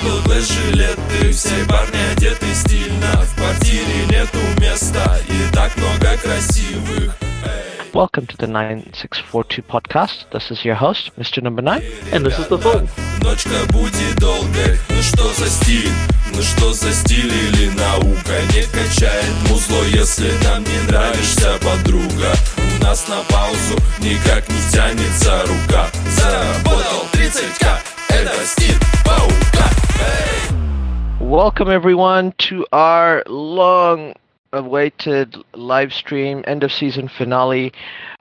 был жилеты, все парни одеты стильно. В квартире нету места и так много красивых. Welcome to the 9642 podcast. This is your host, Mr. Number 9. And this is The Fool. Ночка будет долгой. Ну что за стиль? Ну что за стиль или наука? Не качает музло, если нам не нравишься, подруга. У нас на паузу никак не тянется рука. Заработал 30к, это стиль паука. Welcome everyone to our long-awaited live stream, end of season finale.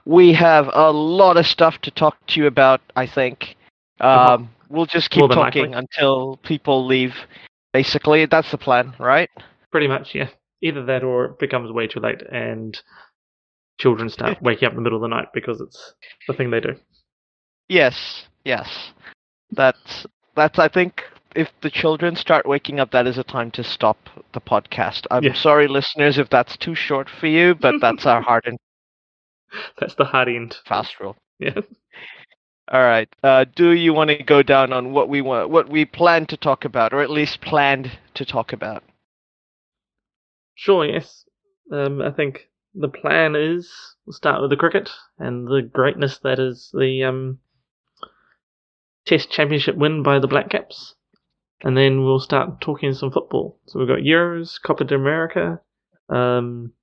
We have a lot of stuff to talk to you about, I think. We'll just keep talking until people leave. Basically, that's the plan, right? Pretty much, yeah. Either that or it becomes way too late and children start waking up in the middle of the night because it's the thing they do. Yes. That's I think if the children start waking up, that is a time to stop the podcast. I'm sorry, listeners, if that's too short for you, but that's our hard and that's the hard end. Fast rule. Yeah. All right. Do you want to go down on what we plan to talk about, or at least planned to talk about? Sure. Yes. I think the plan is we'll start with the cricket and the greatness that is the Test Championship win by the Black Caps, and then we'll start talking some football. So we've got Euros, Copa de America,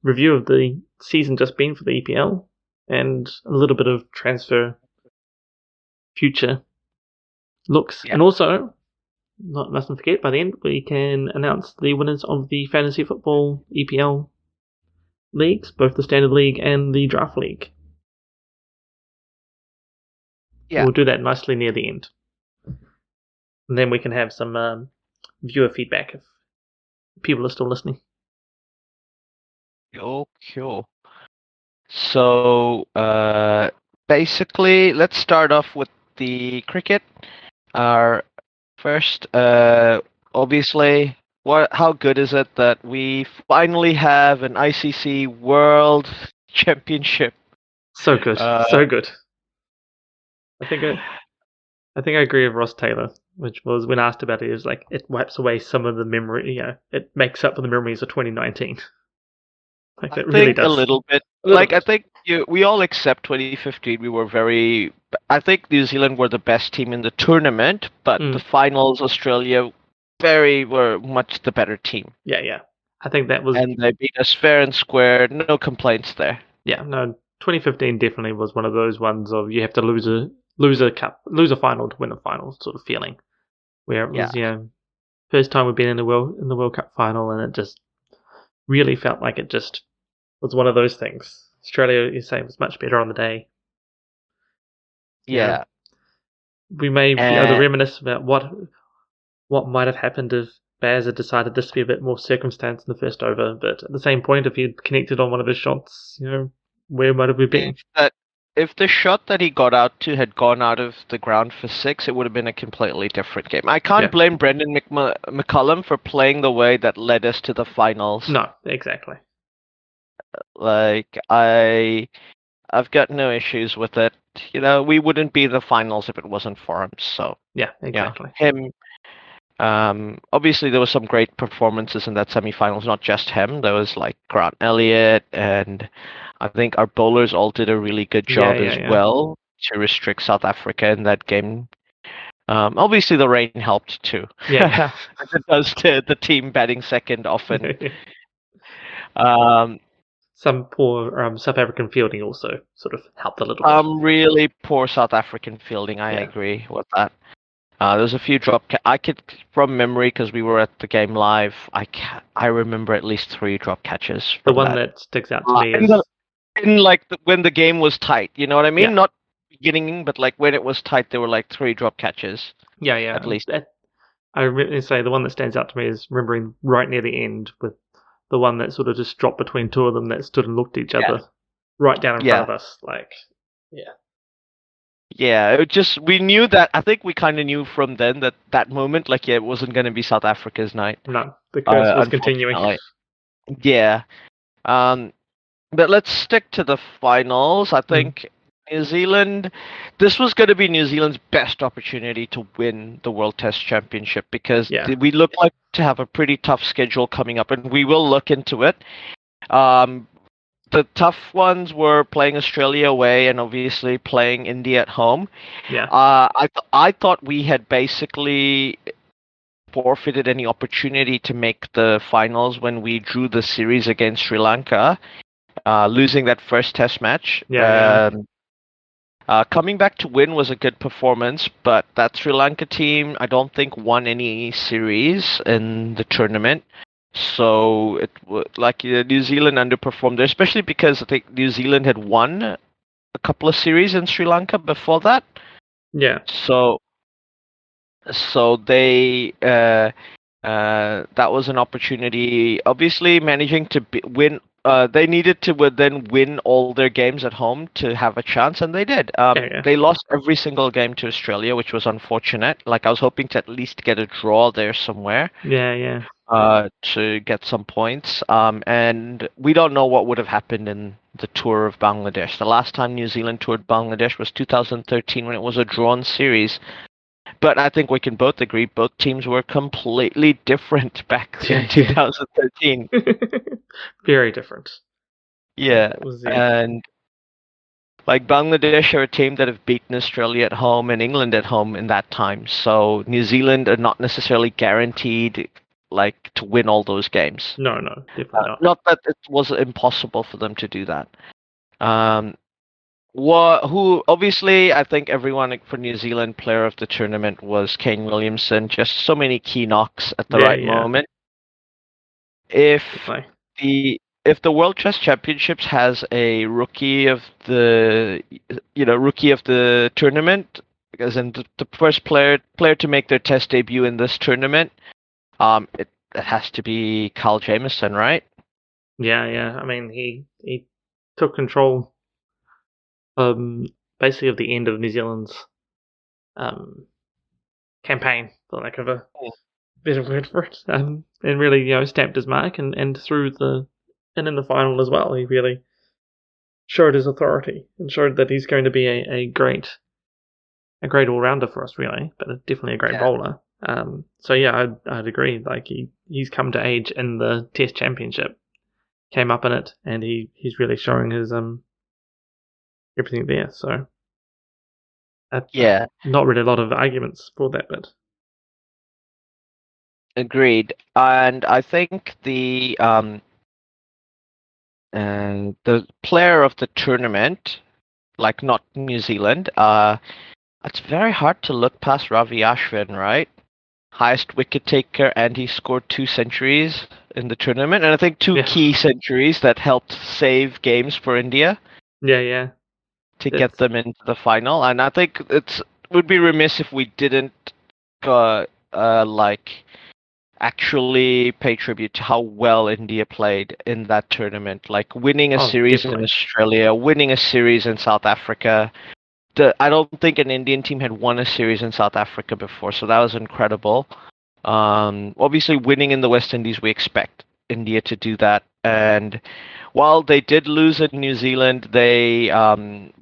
review of the season just been for the EPL, and a little bit of transfer future looks. Yeah. And also, mustn't forget, by the end we can announce the winners of the Fantasy Football EPL leagues, both the Standard League and the Draft League. Yeah. We'll do that nicely near the end. And then we can have some viewer feedback if people are still listening. Cool. So, basically, let's start off with the cricket. Our first, obviously, how good is it that we finally have an ICC World Championship? So good, so good. I think I agree with Ross Taylor, which was when asked about it, is like it wipes away some of the memory. It makes up for the memories of 2019. Like it really does. A little bit. I think we all accept 2015. We were I think New Zealand were the best team in the tournament, but the finals, Australia, were much the better team. Yeah. I think that was, and they beat us fair and square. No complaints there. Yeah, no. 2015 definitely was one of those ones of you have to lose a final to win a final sort of feeling, where it was first time we've been in the World Cup final, and it just really felt like it just was one of those things. Australia, you say, was much better on the day. Yeah. We may be able to reminisce about what might have happened if Baz had decided this to be a bit more circumstance in the first over, but at the same point, if he'd connected on one of his shots, where might have we been? If the shot that he got out to had gone out of the ground for 6, it would have been a completely different game. I can't blame Brendan McCullum for playing the way that led us to the finals. No, exactly. I've got no issues with it. We wouldn't be in the finals if it wasn't for him. So yeah, exactly. Him. Obviously, there were some great performances in that semi-finals. Not just him. There was like Grant Elliott, and I think our bowlers all did a really good job well to restrict South Africa in that game. Obviously, the rain helped too. Yeah, as it does to the team batting second often. Some poor South African fielding also sort of helped a little bit. Really poor South African fielding. I agree with that. There's a few I could, from memory, because we were at the game live, I remember at least 3 drop catches. The one that sticks out to me is... when the game was tight, you know what I mean? Yeah. Not beginning, but when it was tight, there were 3 drop catches. Yeah. At least. I remember say the one that stands out to me is remembering right near the end with the one that sort of just dropped between 2 of them that stood and looked at each other right down in front of us. Yeah, we knew that. I think we kind of knew from then that moment, it wasn't going to be South Africa's night. No, the curse was continuing. Yeah. But let's stick to the finals. I think New Zealand, this was going to be New Zealand's best opportunity to win the World Test Championship because we look like to have a pretty tough schedule coming up, and we will look into it. The tough ones were playing Australia away and obviously playing India at home. Yeah. I thought we had basically forfeited any opportunity to make the finals when we drew the series against Sri Lanka, losing that first Test match. Coming back to win was a good performance, but that Sri Lanka team, I don't think won any series in the tournament. So New Zealand underperformed there, especially because I think New Zealand had won a couple of series in Sri Lanka before that. Yeah. So they that was an opportunity. Obviously, managing to win. They needed to then win all their games at home to have a chance, and they did. They lost every single game to Australia, which was unfortunate. Like, I was hoping to at least get a draw there somewhere. Yeah. To get some points. And we don't know what would have happened in the tour of Bangladesh. The last time New Zealand toured Bangladesh was 2013 when it was a drawn series. But I think we can both agree both teams were completely different back in 2013. Very different. Yeah. And like Bangladesh are a team that have beaten Australia at home and England at home in that time. So New Zealand are not necessarily guaranteed to win all those games. No, definitely not. Not that it was impossible for them to do that. Obviously, I think everyone for New Zealand player of the tournament was Kane Williamson. Just so many key knocks at the right moment. If the World Chess Championships has a rookie of the tournament, because the first player to make their Test debut in this tournament, it has to be Carl Jamieson, right? Yeah. I mean, he took control, basically of the end of New Zealand's campaign, for lack of a better word for it, and really, stamped his mark, and in the final as well, he really showed his authority and showed that he's going to be a great all-rounder for us, really, but definitely a great bowler. So yeah, I'd agree. Like, he's come to age in the Test Championship, came up in it, and he's really showing his everything there. So not really a lot of arguments for that bit. Agreed. And I think the player of the tournament, like not New Zealand, it's very hard to look past Ravi Ashwin, right? Highest wicket taker, and he scored 2 centuries in the tournament, and I think 2 key centuries that helped save games for India. Yeah. To get them into the final, and I think it would be remiss if we didn't actually pay tribute to how well India played in that tournament, like winning a series in Australia, winning a series in South Africa. I don't think an Indian team had won a series in South Africa before, so that was incredible. Obviously, winning in the West Indies, we expect India to do that. And while they did lose in New Zealand, they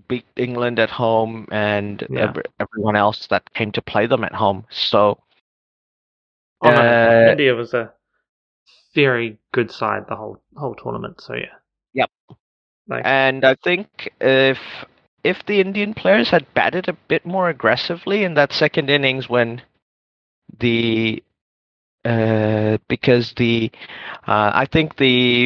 beat England at home and everyone else that came to play them at home. So India was a very good side the whole tournament. So yeah. Yep. And I think if the Indian players had batted a bit more aggressively in that second innings, when I think the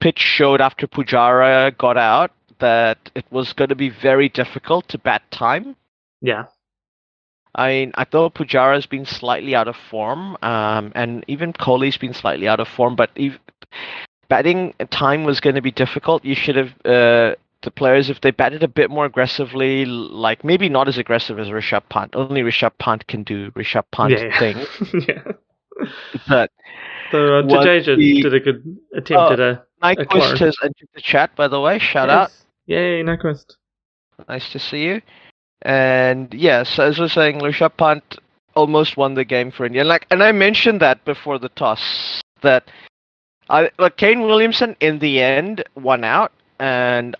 pitch showed after Pujara got out that it was going to be very difficult to bat time. Yeah. I thought Pujara's been slightly out of form, and even Kohli's been slightly out of form, but batting time was going to be difficult. You should have the players, if they batted a bit more aggressively, like maybe not as aggressive as Rishabh Pant. Only Rishabh Pant can do Rishabh Pant thing. But so Jadeja did a good attempt at a Nyquist has entered the chat, by the way. Shout out. Yay, Nyquist. Nice to see you. And yes, as I was saying, Rishabh Pant almost won the game for India. And I mentioned that before the toss, that Kane Williamson in the end won out, and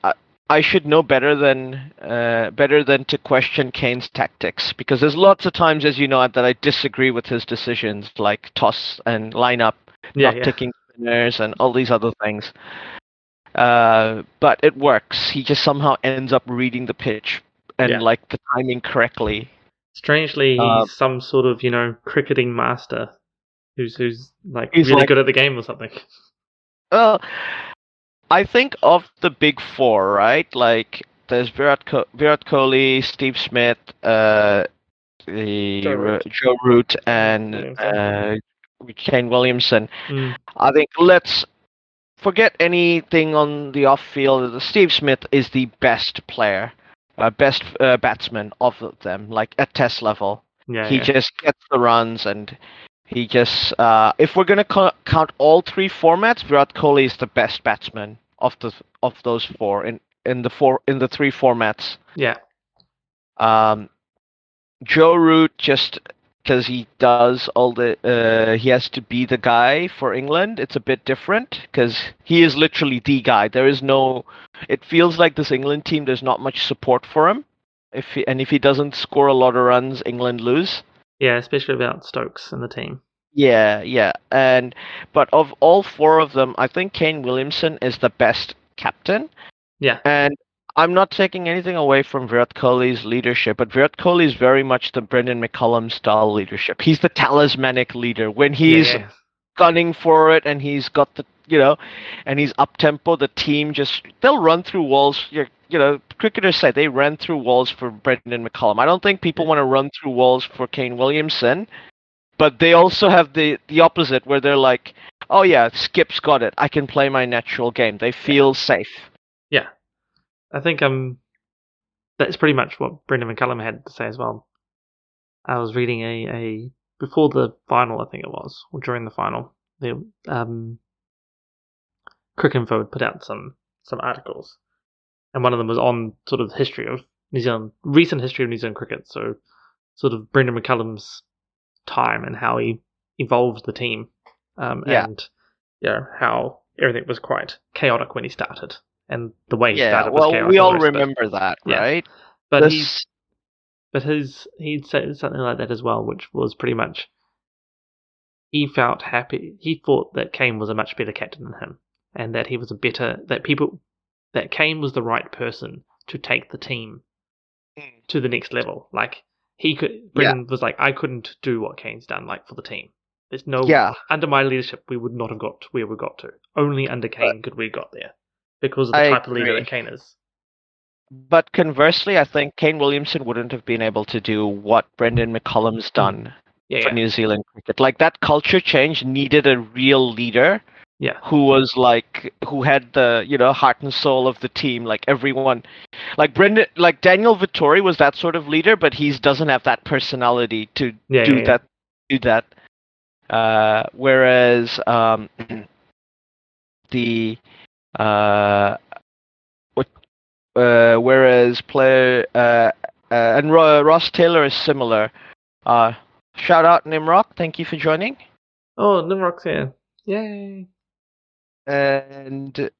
I should know better than to question Kane's tactics, because there's lots of times, as you know, that I disagree with his decisions, like toss and lineup, not taking spinners, and all these other things. But it works. He just somehow ends up reading the pitch and like the timing correctly. Strangely, he's some sort of cricketing master who's like really good at the game or something. Well, I think of the big four, right? Like there's Virat Kohli, Steve Smith, Joe Root, and Kane Williamson. I think let's forget anything on the off field. Steve Smith is the best player, best batsman of them, like at Test level. He just gets the runs, and he just. If we're gonna count all three formats, Virat Kohli is the best batsman of those four in the three formats. Yeah. Joe Root, just because he does all the he has to be the guy for England. It's a bit different because he is literally the guy. There is no. It feels like this England team. There's not much support for him. If he doesn't score a lot of runs, England lose. Yeah, especially without Stokes in the team. Yeah, but of all four of them, I think Kane Williamson is the best captain. Yeah, and I'm not taking anything away from Virat Kohli's leadership, but Virat Kohli is very much the Brendan McCullum style leadership. He's the talismanic leader. When he's gunning for it and he's got the, and he's up tempo, the team they'll run through walls. Cricketers say they ran through walls for Brendan McCullum. I don't think people want to run through walls for Kane Williamson, but they also have the opposite where they're like, oh yeah, Skip's got it. I can play my natural game. They feel safe. Yeah. I think that's pretty much what Brendan McCullum had to say as well. I was reading a before the final, I think it was, or during the final, the Cricinfo had put out some articles, and one of them was on sort of history of New Zealand, recent history of New Zealand cricket. So, sort of Brendan McCullum's time and how he evolved the team, and how everything was quite chaotic when he started. And the way he started was chaotic. We all remember that, right? But he'd said something like that as well, which was pretty much he felt happy. He thought that Kane was a much better captain than him, and that he was that Kane was the right person to take the team to the next level. Like Brendan was like, I couldn't do what Kane's done, like for the team. There's no under my leadership, we would not have got to where we got to. Only under Kane could we got there. Because of the type of leader that Kane is. But conversely, I think Kane Williamson wouldn't have been able to do what Brendan McCullum's done for New Zealand cricket. Like that culture change needed a real leader. Yeah. Who had the heart and soul of the team. Like everyone, like Daniel Vittori was that sort of leader, but he doesn't have that personality to do that. Whereas whereas player and Ross Taylor is similar. Shout out Nimrock, thank you for joining. Oh, Nimrock's here! Yay! And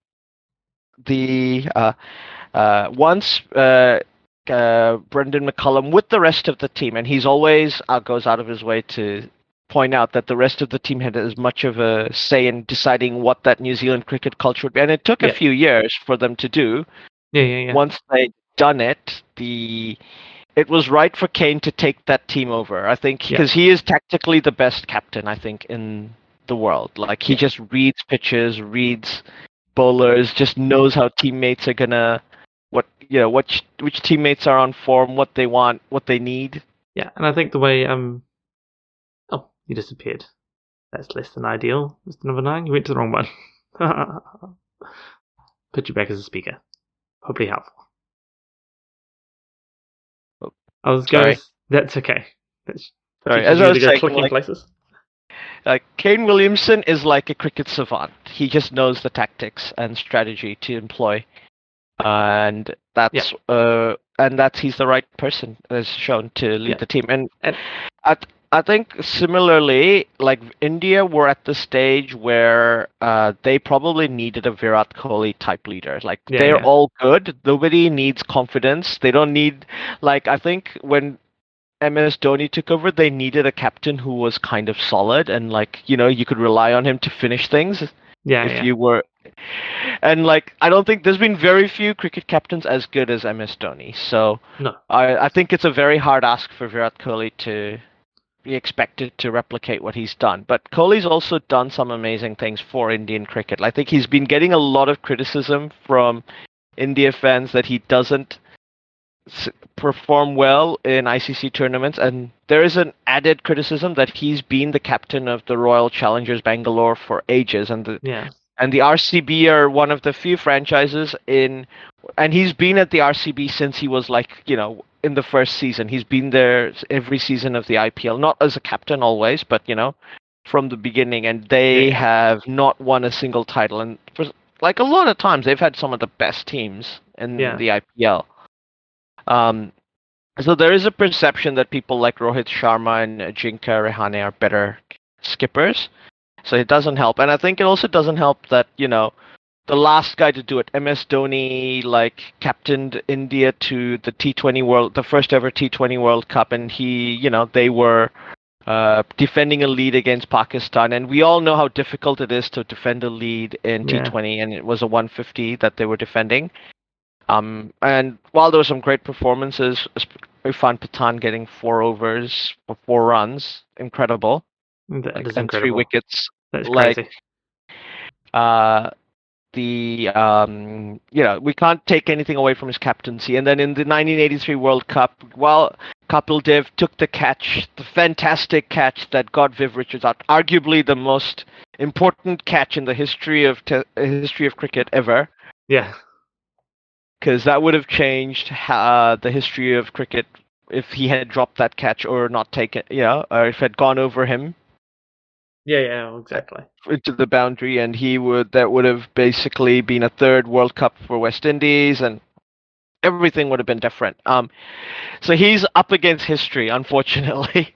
once Brendan McCullum with the rest of the team, and he's always goes out of his way to point out that the rest of the team had as much of a say in deciding what that New Zealand cricket culture would be, and it took a few years for them to do. Once they'd done it, it was right for Kane to take that team over. I think because he is tactically the best captain, I think, in the world. Like he just reads pitches, reads bowlers, just knows how teammates are gonna which teammates are on form, what they want, what they need. Yeah, and I think the way oh, you disappeared. That's less than ideal, Mr. Number 9. You went to the wrong one. Put you back as a speaker. Hopefully helpful. I was going. That's okay. Sorry, as I was saying, clicking places. Kane Williamson is like a cricket savant. He just knows the tactics and strategy to employ, and that's he's the right person, as shown, to lead the team. And I think similarly, like India were at the stage where they probably needed a Virat Kohli type leader. Like they're all good. Nobody needs confidence. They don't need like I think when MS Dhoni took over, they needed a captain who was kind of solid and like, you could rely on him to finish things. You were. And like, I don't think there's been very few cricket captains as good as MS Dhoni. So No. I think it's a very hard ask for Virat Kohli to be expected to replicate what he's done. But Kohli's also done some amazing things for Indian cricket. I think he's been getting a lot of criticism from India fans that he doesn't perform well in ICC tournaments, and there is an added criticism that he's been the captain of the Royal Challengers Bangalore for ages, and the RCB are one of the few franchises and he's been at the RCB since he was like, in the first season. He's been there every season of the IPL, not as a captain always, but from the beginning, and they have not won a single title, and for like a lot of times they've had some of the best teams in the IPL. So there is a perception that people like Rohit Sharma and Ajinkya Rahane are better skippers. So it doesn't help. And I think it also doesn't help that, the last guy to do it, MS Dhoni, like captained India to the the first ever T20 World Cup, and they were defending a lead against Pakistan, and we all know how difficult it is to defend a lead in T20, and it was a 150 that they were defending. And while there were some great performances, Irfan Pathan getting 4 overs for 4 runs, incredible. That is and incredible. 3 wickets. That's crazy. We can't take anything away from his captaincy. And then in the 1983 World Cup, while Kapil Dev took the fantastic catch that got Viv Richards out, arguably the most important catch in the history of cricket ever. Yeah. Because that would have changed the history of cricket if he had dropped that catch or not taken, or if it had gone over him. Yeah, exactly. Into the boundary, and that would have basically been a 3rd World Cup for West Indies, and everything would have been different. So he's up against history, unfortunately.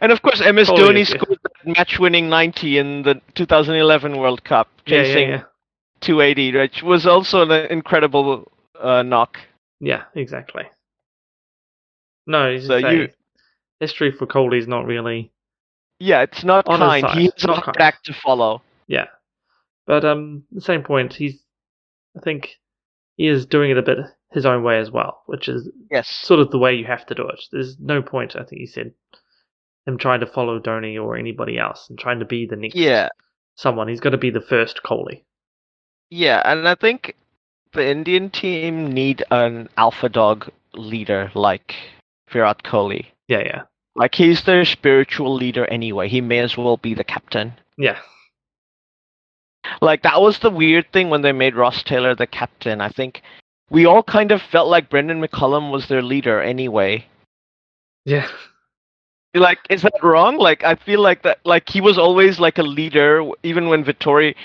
And of course, MS Dhoni scored that match-winning 90 in the 2011 World Cup, chasing 280, which was also an incredible knock. Yeah, exactly. No, history for Kohli's not really. Yeah, it's not kind. He's not back to follow. Yeah, but at the same point, I think he is doing it a bit his own way as well, which is sort of the way you have to do it. There's no point, I think he said, him trying to follow Dhoni or anybody else and trying to be the next someone. He's got to be the first Kohli. Yeah, and I think the Indian team need an alpha dog leader like Virat Kohli. Yeah. Like, he's their spiritual leader anyway. He may as well be the captain. Yeah. Like, that was the weird thing when they made Ross Taylor the captain. I think we all kind of felt like Brendan McCullum was their leader anyway. Yeah. Like, is that wrong? Like, I feel like that, like, he was always like a leader, even when Vittori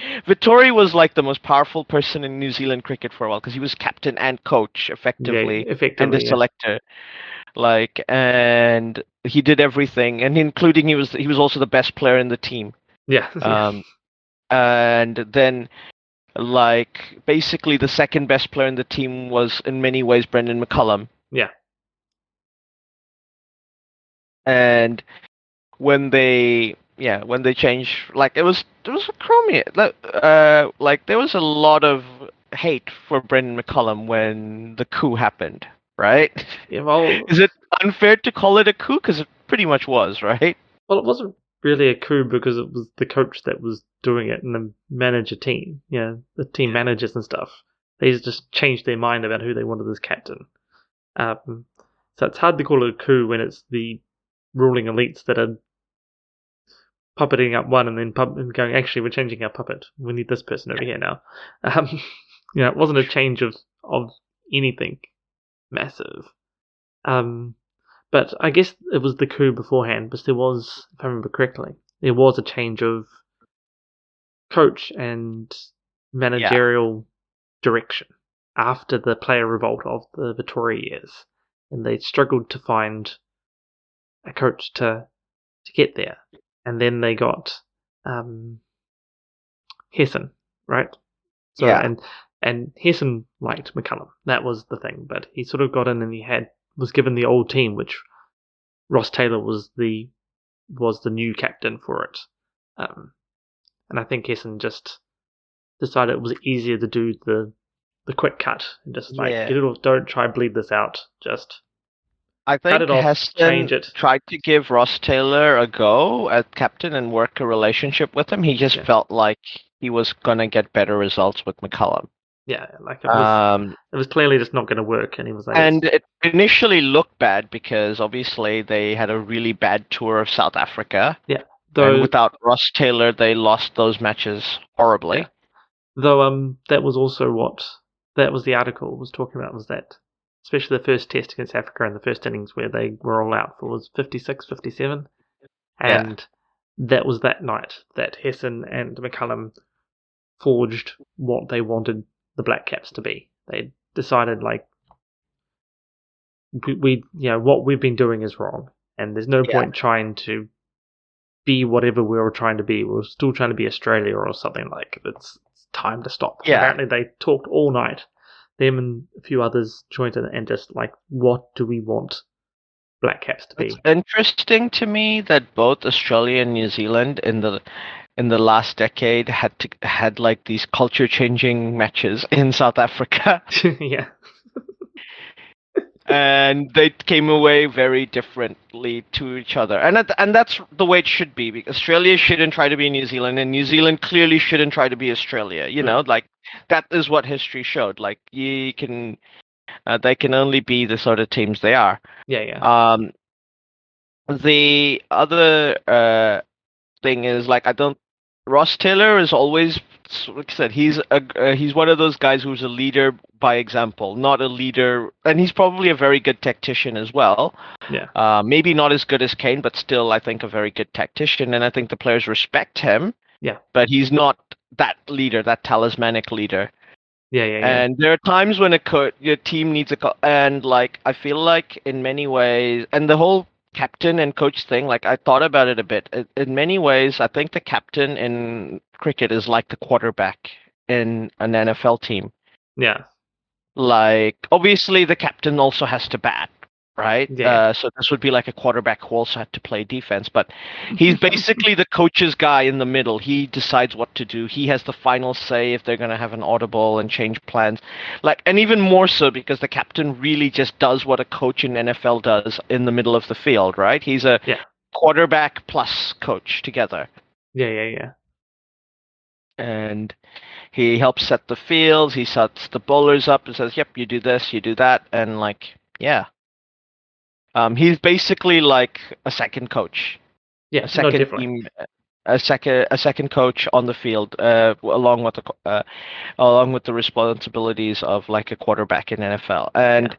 was like the most powerful person in New Zealand cricket for a while, because he was captain and coach effectively and the selector. Like, and he did everything, and including he was also the best player in the team. Yeah. And then, like, basically the second best player in the team was in many ways Brendan McCullum. Yeah. And when they changed, like, there was a crummy, like, there was a lot of hate for Brendan McCullum when the coup happened. Right? Yeah, well, is it unfair to call it a coup? Because it pretty much was, right? Well, it wasn't really a coup because it was the coach that was doing it and the manager team. Yeah, the team managers and stuff. They just changed their mind about who they wanted as captain. So it's hard to call it a coup when it's the ruling elites that are puppeting up one and then going, actually, we're changing our puppet. We need this person over here now. It wasn't a change of anything massive. But I guess it was the coup beforehand, because there was, if I remember correctly, there was a change of coach and managerial direction after the player revolt of the Vittori years. And they struggled to find a coach to to get there. And then they got Hessen, right? So, Yeah. And Hessen liked McCullum. That was the thing. But he sort of got in and was given the old team, which Ross Taylor was the new captain for it. And I think Hessen just decided it was easier to do the quick cut and just get it off. Don't try and bleed this out. Just I think cut it off, change it. tried to give Ross Taylor a go at captain and work a relationship with him. He just felt like he was gonna get better results with McCullum. Yeah, like it was clearly just not going to work, and he was like. And it initially looked bad because obviously they had a really bad tour of South Africa. Yeah, and without Ross Taylor, they lost those matches horribly. Yeah. Though that was also that was the article was talking about, was that especially the first test against Africa in the first innings where they were all out for was 56, 57, and that was that night that Hessen and McCullum forged what they wanted the Black Caps to be. They decided we what we've been doing is wrong, and there's no point trying to be whatever we were trying to be. We were still trying to be Australia or something. Like it's time to stop. Yeah. Apparently they talked all night. Them and a few others joined in and just what do we want Black Caps to be? It's interesting to me that both Australia and New Zealand in the last decade had these culture changing matches in South Africa. Yeah. And they came away very differently to each other, and that's the way it should be. Because Australia shouldn't try to be New Zealand, and New Zealand clearly shouldn't try to be Australia. That is what history showed. They can only be the sort of teams they are. Yeah. The other thing is Ross Taylor is always, like I said, he's one of those guys who's a leader by example, not a leader, and he's probably a very good tactician as well. Yeah. Maybe not as good as Kane, but still, I think a very good tactician, and I think the players respect him. Yeah. But he's not that leader, that talismanic leader. Yeah. And there are times when your team needs and I feel like in many ways, and the whole captain and coach thing, I thought about it a bit. In many ways, I think the captain in cricket is like the quarterback in an NFL team. Yeah. Obviously the captain also has to bat, right? Yeah. So this would be like a quarterback who also had to play defense, but he's basically the coach's guy in the middle. He decides what to do. He has the final say if they're going to have an audible and change plans. And even more so because the captain really just does what a coach in NFL does in the middle of the field, right? He's a quarterback plus coach together. Yeah. And he helps set the fields. He sets the bowlers up and says, "Yep, you do this, you do that," and he's basically like a second coach. Yeah, a second team, a second coach on the field, along with the responsibilities of a quarterback in NFL. And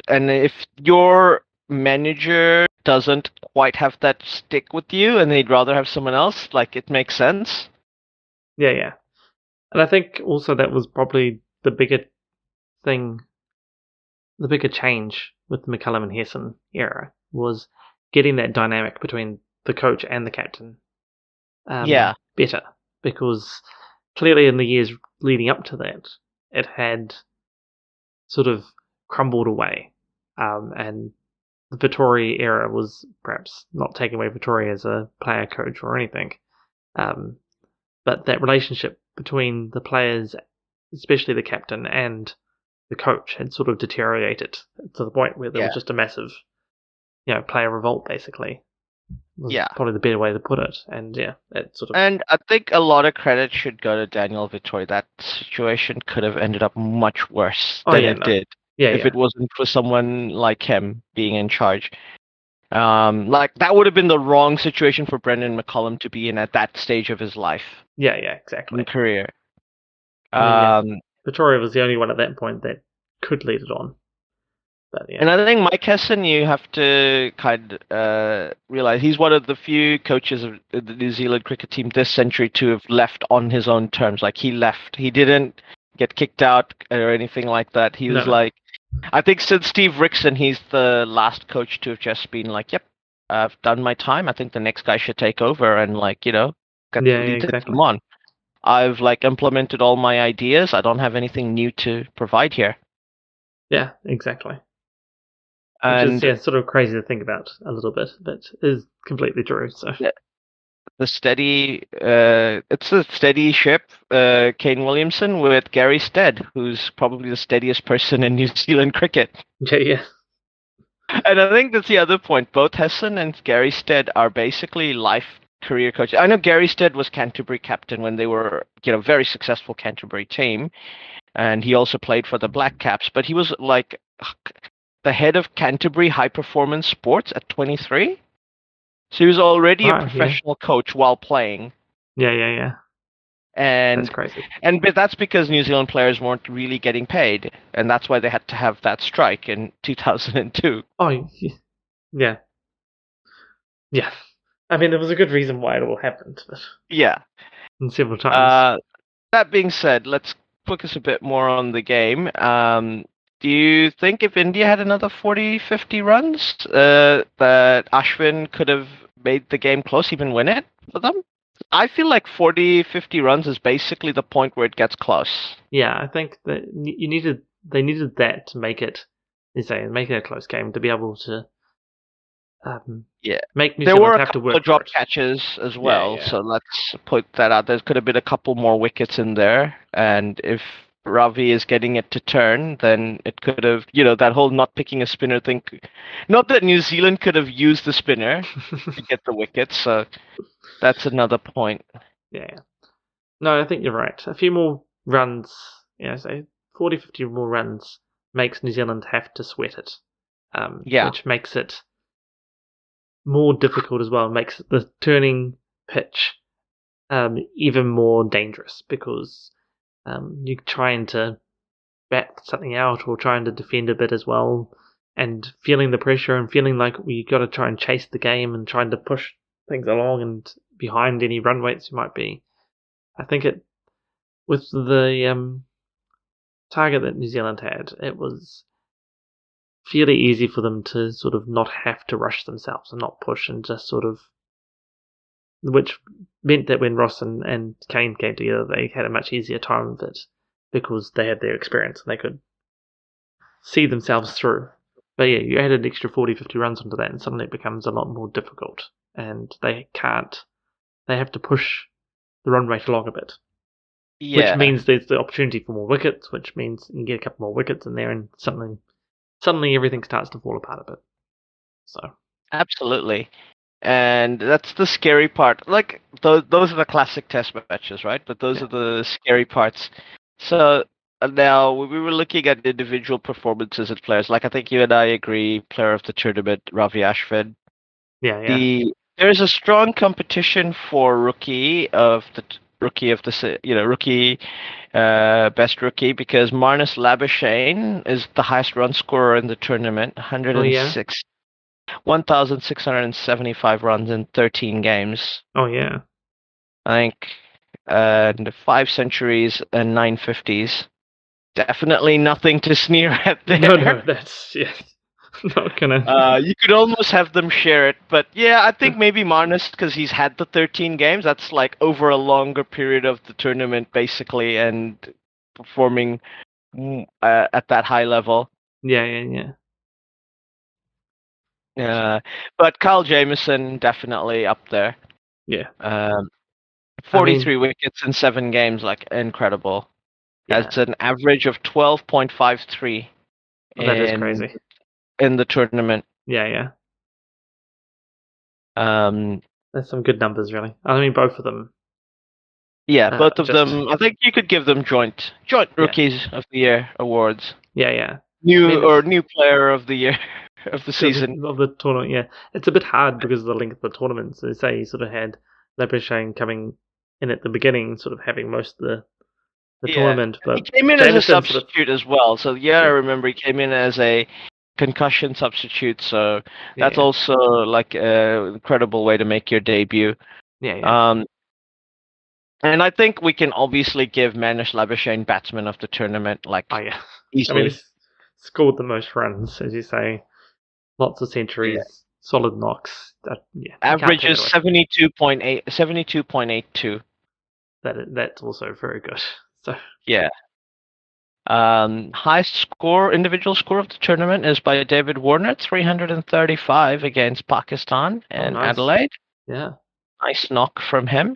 and if your manager doesn't quite have that stick with you and they'd rather have someone else, it makes sense. Yeah. And I think also that was probably the bigger change with the McCullum and Hessen era was getting that dynamic between the coach and the captain better, because clearly in the years leading up to that it had sort of crumbled away, and the Vittori era was perhaps not taking away Vittori as a player coach or anything, but that relationship between the players, especially the captain and the coach, had sort of deteriorated to the point where there was just a massive, player revolt, basically. Was probably the better way to put it. And it sort of. And I think a lot of credit should go to Daniel Vittori. That situation could have ended up much worse than it did. If it wasn't for someone like him being in charge. That would have been the wrong situation for Brendan McCullum to be in at that stage of his life. Yeah, exactly. In career. Vittori was the only one at that point that could lead it on. But, and I think Mike Hessen, you have to kind of realize he's one of the few coaches of the New Zealand cricket team this century to have left on his own terms. He left. He didn't get kicked out or anything like that. He was I think since Steve Rickson, he's the last coach to have just been like, "Yep, I've done my time. I think the next guy should take over and lead exactly. them on. I've implemented all my ideas. I don't have anything new to provide here." Yeah, exactly. And Which is sort of crazy to think about a little bit, but is completely true. So the steady, it's a steady ship, Kane Williamson with Gary Stead, who's probably the steadiest person in New Zealand cricket. yeah. And I think that's the other point. Both Hessen and Gary Stead are basically life career coaches. I know Gary Stead was Canterbury captain when they were, very successful Canterbury team, and he also played for the Black Caps. But he was like the head of Canterbury High Performance Sports at 23. So he was already a professional coach while playing. Yeah. And that's crazy. But that's because New Zealand players weren't really getting paid, and that's why they had to have that strike in 2002. Oh, yeah. Yeah. I mean, there was a good reason why it all happened. But yeah. And several times. That being said, let's focus a bit more on the game. Do you think if India had another 40, 50 runs, that Ashwin could have made the game close, even win it for them? I feel like 40, 50 runs is basically the point where it gets close. Yeah, I think that they needed that to make it, make it a close game, to be able to make New Zealand have to work. There were a couple of drop catches as well, so let's put that out. There could have been a couple more wickets in there, and if Ravi is getting it to turn, then it could have, that whole not picking a spinner thing. Not that New Zealand could have used the spinner to get the wickets, so that's another point. Yeah. No, I think you're right. A few more runs, say 40, 50 more runs makes New Zealand have to sweat it. Which makes it more difficult as well. It makes the turning pitch even more dangerous because you're trying to bat something out or trying to defend a bit as well, and feeling the pressure and feeling like we got to try and chase the game and trying to push things along and behind any run weights you might be. I think with the target that New Zealand had, it was fairly easy for them to sort of not have to rush themselves and not push and just sort of, which meant that when Ross and Kane came together, they had a much easier time of it because they had their experience and they could see themselves through. But yeah, you add an extra 40, 50 runs onto that and suddenly it becomes a lot more difficult. And they have to push the run rate along a bit. Yeah. Which means there's the opportunity for more wickets, which means you get a couple more wickets in there and suddenly everything starts to fall apart a bit. So absolutely. And that's the scary part. Like, those are the classic test matches, right? But those are the scary parts. So now we were looking at individual performances of players. Like, I think you and I agree, player of the tournament, Ravi Ashwin. Yeah. There's a strong competition for rookie, best rookie, because Marnus Labuschagne is the highest run scorer in the tournament, 106. 1,675 runs in 13 games. Oh, yeah. I think, and 5 centuries and 9 50s. Definitely nothing to sneer at there. No, that's, not gonna. You could almost have them share it, but yeah, I think maybe Marnus, because he's had the 13 games, that's like over a longer period of the tournament, basically, and performing at that high level. Yeah. But Kyle Jamieson definitely up there. Yeah. 43 wickets in 7 games, like incredible. That's an average of 12.53. That is crazy. In the tournament. Yeah. That's some good numbers, really. I mean, both of them. Yeah, both of them. I think you could give them joint Rookies of the Year awards. Yeah. New Player of the Year of the season. Of the tournament, yeah. It's a bit hard because of the length of the tournament. So say you sort of had Labuschagne coming in at the beginning, sort of having most of the tournament. But he came in as a substitute as well. So I remember he came in as a concussion substitute. So that's also like an incredible way to make your debut. Yeah. And I think we can obviously give Marnus Labuschagne batsman of the tournament, like easily. I mean, scored the most runs, as you say. Lots of centuries, solid knocks. Averages 72.82. That's also very good. So yeah. Highest individual score of the tournament is by David Warner, 335 against Pakistan and nice. Adelaide. Yeah. Nice knock from him.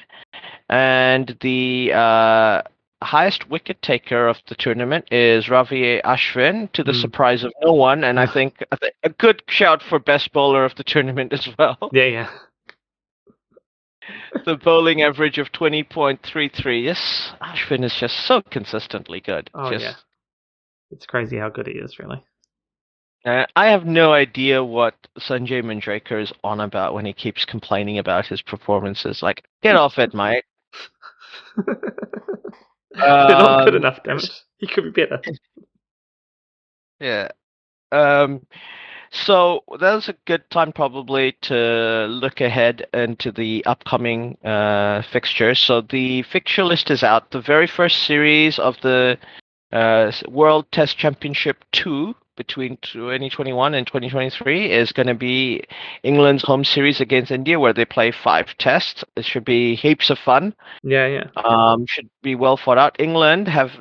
And the highest wicket taker of the tournament is Ravi Ashwin, to the surprise of no one. And I think a good shout for best bowler of the tournament as well. Yeah. The bowling average of 20.33. Yes, Ashwin is just so consistently good. Yeah. It's crazy how good he is, really. I have no idea what Sanjay Manjrekar is on about when he keeps complaining about his performances. Like, get off it, mate. They're not good enough, damn it. He could be better. Yeah. So that's a good time probably to look ahead into the upcoming fixtures. So the fixture list is out. The very first series of the World Test Championship 2 between 2021 and 2023 is going to be England's home series against India, where they play 5 tests. It should be heaps of fun. Yeah. Should be well thought out. England have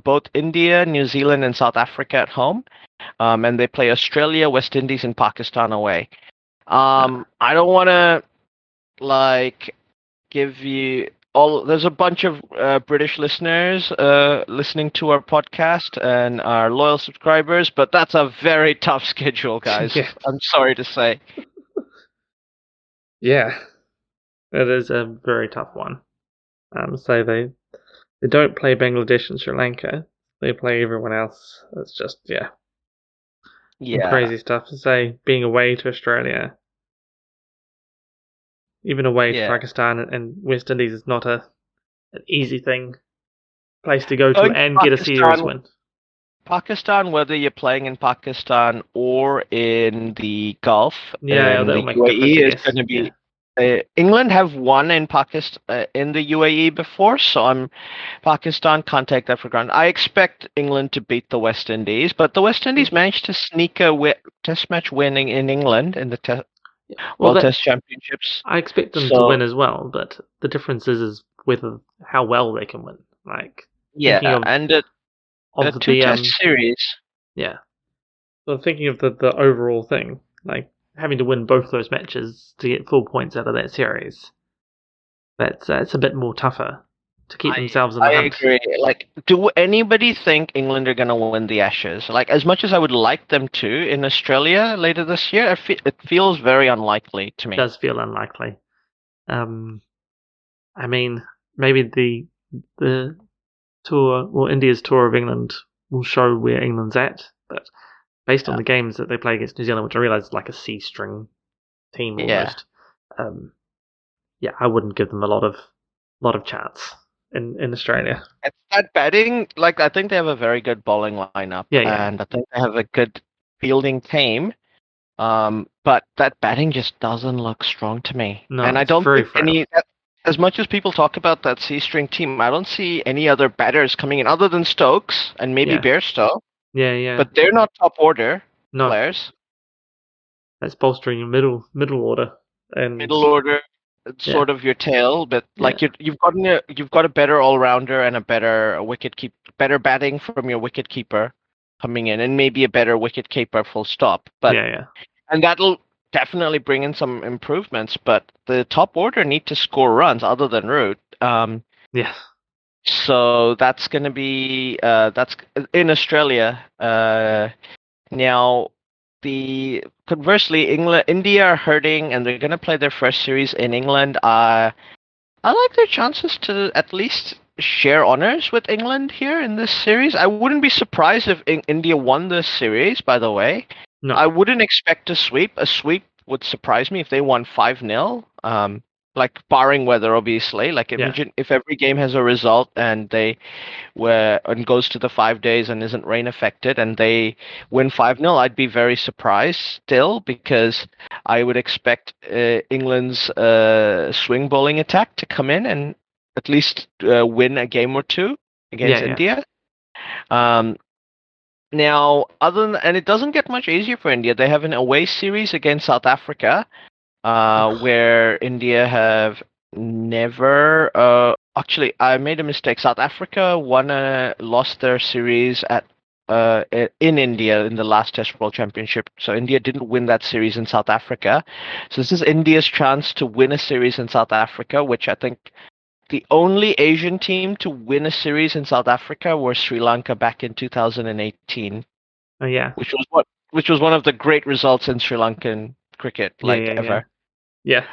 both India, New Zealand, and South Africa at home. And they play Australia, West Indies, and Pakistan away. I don't want to give you all. There's a bunch of British listeners listening to our podcast and our loyal subscribers, but that's a very tough schedule, guys. Yeah. I'm sorry to say. Yeah, it is a very tough one. So they don't play Bangladesh and Sri Lanka. They play everyone else. It's just some crazy stuff to say. Being away to Australia, even away to Pakistan and West Indies, is not an easy place to go to and get a series win. Pakistan, whether you're playing in Pakistan or in the Gulf, that'll make a UAE difference, is going to be. England have won in Pakistan in the UAE before, so Pakistan can't take that for granted. I expect England to beat the West Indies, but the West Indies managed to sneak a test match winning in England in the World Test Championships. I expect them to win as well, but the difference is how well they can win. And a 2-test series. Yeah. Well, thinking of the overall thing, having to win both those matches to get full points out of that series, it's a bit more tougher to keep themselves in the hunt. I agree. Do anybody think England are going to win the Ashes? As much as I would like them to in Australia later this year, it feels very unlikely to me. It does feel unlikely. I mean, maybe the tour, or India's tour of England, will show where England's at, but based on the games that they play against New Zealand, which I realise is like a C-string team almost, I wouldn't give them a lot of chance in Australia. It's that batting, I think they have a very good bowling lineup, and I think they have a good fielding team, but that batting just doesn't look strong to me. No, and I don't think as much as people talk about that C-string team, I don't see any other batters coming in other than Stokes and maybe Bairstow. Yeah. But they're not top order players. That's bolstering your middle order. And middle order, sort of your tail, but you've got a better all rounder and a better better batting from your wicket keeper coming in, and maybe a better wicket keeper full stop. But and that'll definitely bring in some improvements. But the top order need to score runs other than Root. So that's going to be that's in Australia. Now, conversely, India are hurting, and they're going to play their first series in England. I like their chances to at least share honors with England here in this series. I wouldn't be surprised if India won this series. By the way, no, I wouldn't expect a sweep. A sweep would surprise me if they won 5-0. Barring weather, obviously. Imagine if every game has a result and goes to the 5 days and isn't rain affected, and they win 5-0, I'd be very surprised still, because I would expect England's swing bowling attack to come in and at least win a game or two against India. Now, and it doesn't get much easier for India. They have an away series against South Africa, where India have never. Actually, I made a mistake. South Africa lost their series in India in the last Test World Championship. So India didn't win that series in South Africa. So this is India's chance to win a series in South Africa, which I think the only Asian team to win a series in South Africa was Sri Lanka back in 2018. Oh yeah, which was one of the great results in Sri Lankan cricket, ever. Yeah.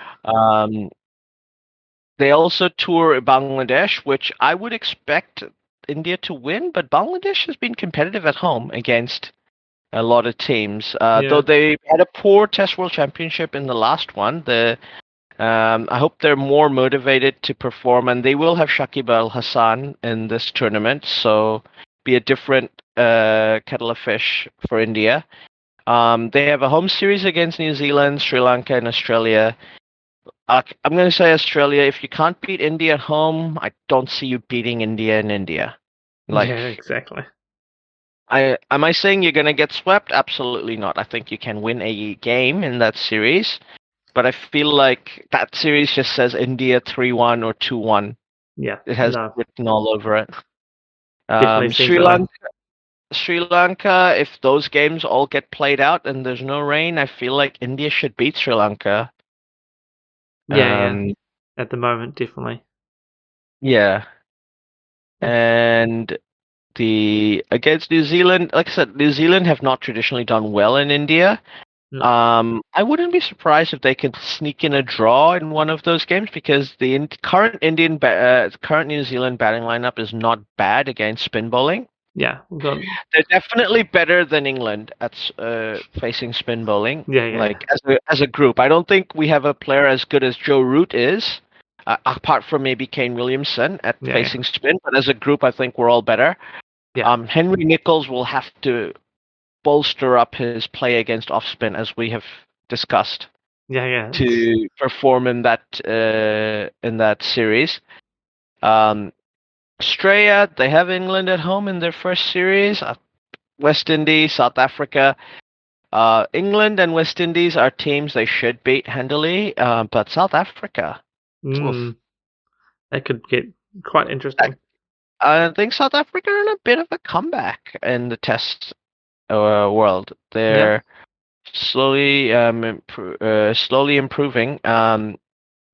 They also tour Bangladesh, which I would expect India to win, but Bangladesh has been competitive at home against a lot of teams. Though they had a poor Test World Championship in the last one, I hope they're more motivated to perform, and they will have Shakib Al Hassan in this tournament, so be a different kettle of fish for India. They have a home series against New Zealand, Sri Lanka, and Australia. I'm going to say Australia. If you can't beat India at home, I don't see you beating India in India. Yeah, exactly. Am I saying you're going to get swept? Absolutely not. I think you can win a game in that series, but I feel like that series just says India 3-1 or 2-1. Yeah, it has written all over it. Sri Lanka, if those games all get played out and there's no rain, I feel like India should beat Sri Lanka. Yeah. At the moment, definitely. Yeah. And against New Zealand, like I said, New Zealand have not traditionally done well in India. No. I wouldn't be surprised if they can sneak in a draw in one of those games because the current New Zealand batting lineup is not bad against spin bowling. Yeah, they're definitely better than England at facing spin bowling. Yeah. Like as a group, I don't think we have a player as good as Joe Root is, apart from maybe Kane Williamson at facing spin. But as a group, I think we're all better. Yeah. Henry Nicholls will have to bolster up his play against off spin, as we have discussed. Yeah. To perform in that series. Australia, they have England at home in their first series. West Indies, South Africa. England and West Indies are teams they should beat handily, but South Africa. That could get quite interesting. I think South Africa are in a bit of a comeback in the Test world. They're slowly improving.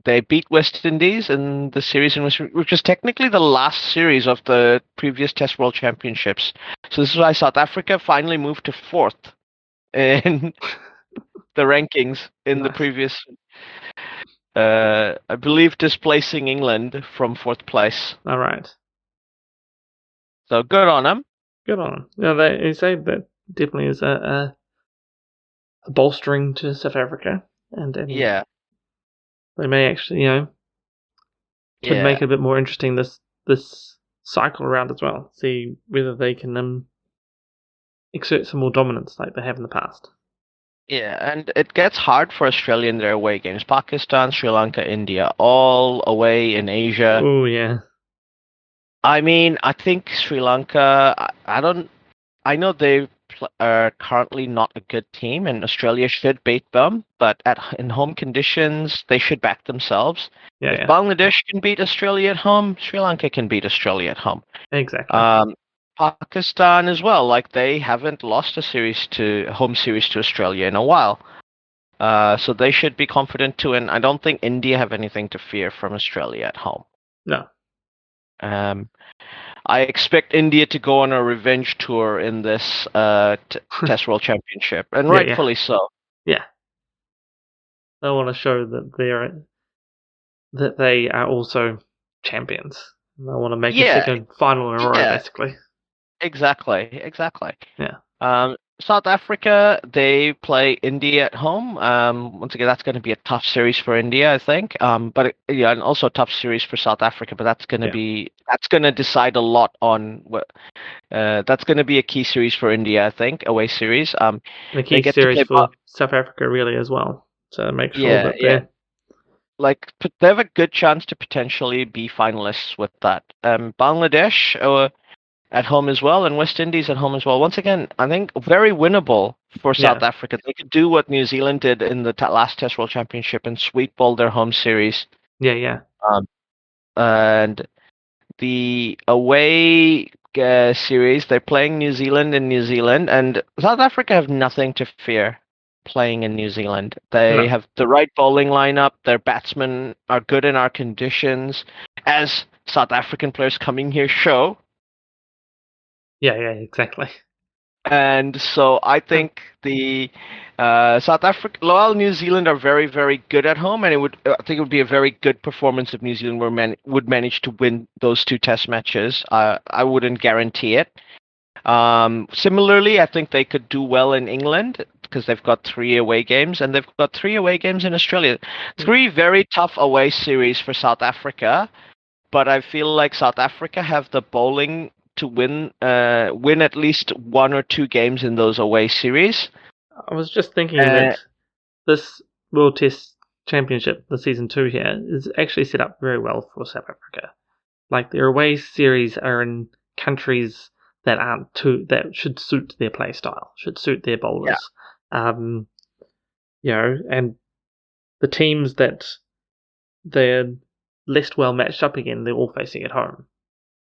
They beat West Indies in the series, which was technically the last series of the previous Test World Championships. So this is why South Africa finally moved to 4th in the rankings in the previous. I believe displacing England from 4th place. All right. So good on them. Good on them. Yeah, they say that definitely is a bolstering to South Africa, and yeah. They may actually, could make it a bit more interesting this cycle around as well. See whether they can exert some more dominance like they have in the past. Yeah, and it gets hard for Australia in their away games. Pakistan, Sri Lanka, India, all away in Asia. Oh yeah. I mean, I think Sri Lanka. I know they are currently not a good team, and Australia should beat them. But in home conditions, they should back themselves. If Bangladesh can beat Australia at home, Sri Lanka can beat Australia at home. Exactly. Pakistan as well. Like they haven't lost a home series to Australia in a while. So they should be confident too. And I don't think India have anything to fear from Australia at home. No. I expect India to go on a revenge tour in this Test World Championship, and rightfully so. Yeah, they want to show that they are also champions. They want to make a second final in a row, basically. Exactly. Yeah. South Africa, they play India at home. Once again, that's going to be a tough series for India, I think. But and also a tough series for South Africa. But that's going to decide a lot on what. That's going to be a key series for India, I think, away series. The key series for South Africa, really, as well, to make sure that they're. Like they have a good chance to potentially be finalists with that. Bangladesh. at home as well, and West Indies at home as well. Once again, I think very winnable for South Africa. They could do what New Zealand did in the last Test World Championship and sweep all their home series. Yeah. And the away series, they're playing New Zealand in New Zealand, and South Africa have nothing to fear playing in New Zealand. They have the right bowling lineup. Their batsmen are good in our conditions, as South African players coming here show. Yeah, exactly. And so I think the South Africa, while New Zealand are very, very good at home, and I think it would be a very good performance if New Zealand would manage to win those 2 Test matches. I wouldn't guarantee it. Similarly, I think they could do well in England because they've got 3 away games, and they've got 3 away games in Australia. 3 very tough away series for South Africa, but I feel like South Africa have the bowling to win at least 1 or 2 games in those away series. I was just thinking that this World Test Championship, the season 2 here, is actually set up very well for South Africa. Like their away series are in countries that that should suit their play style, should suit their bowlers. And the teams that they're less well matched up again, they're all facing at home.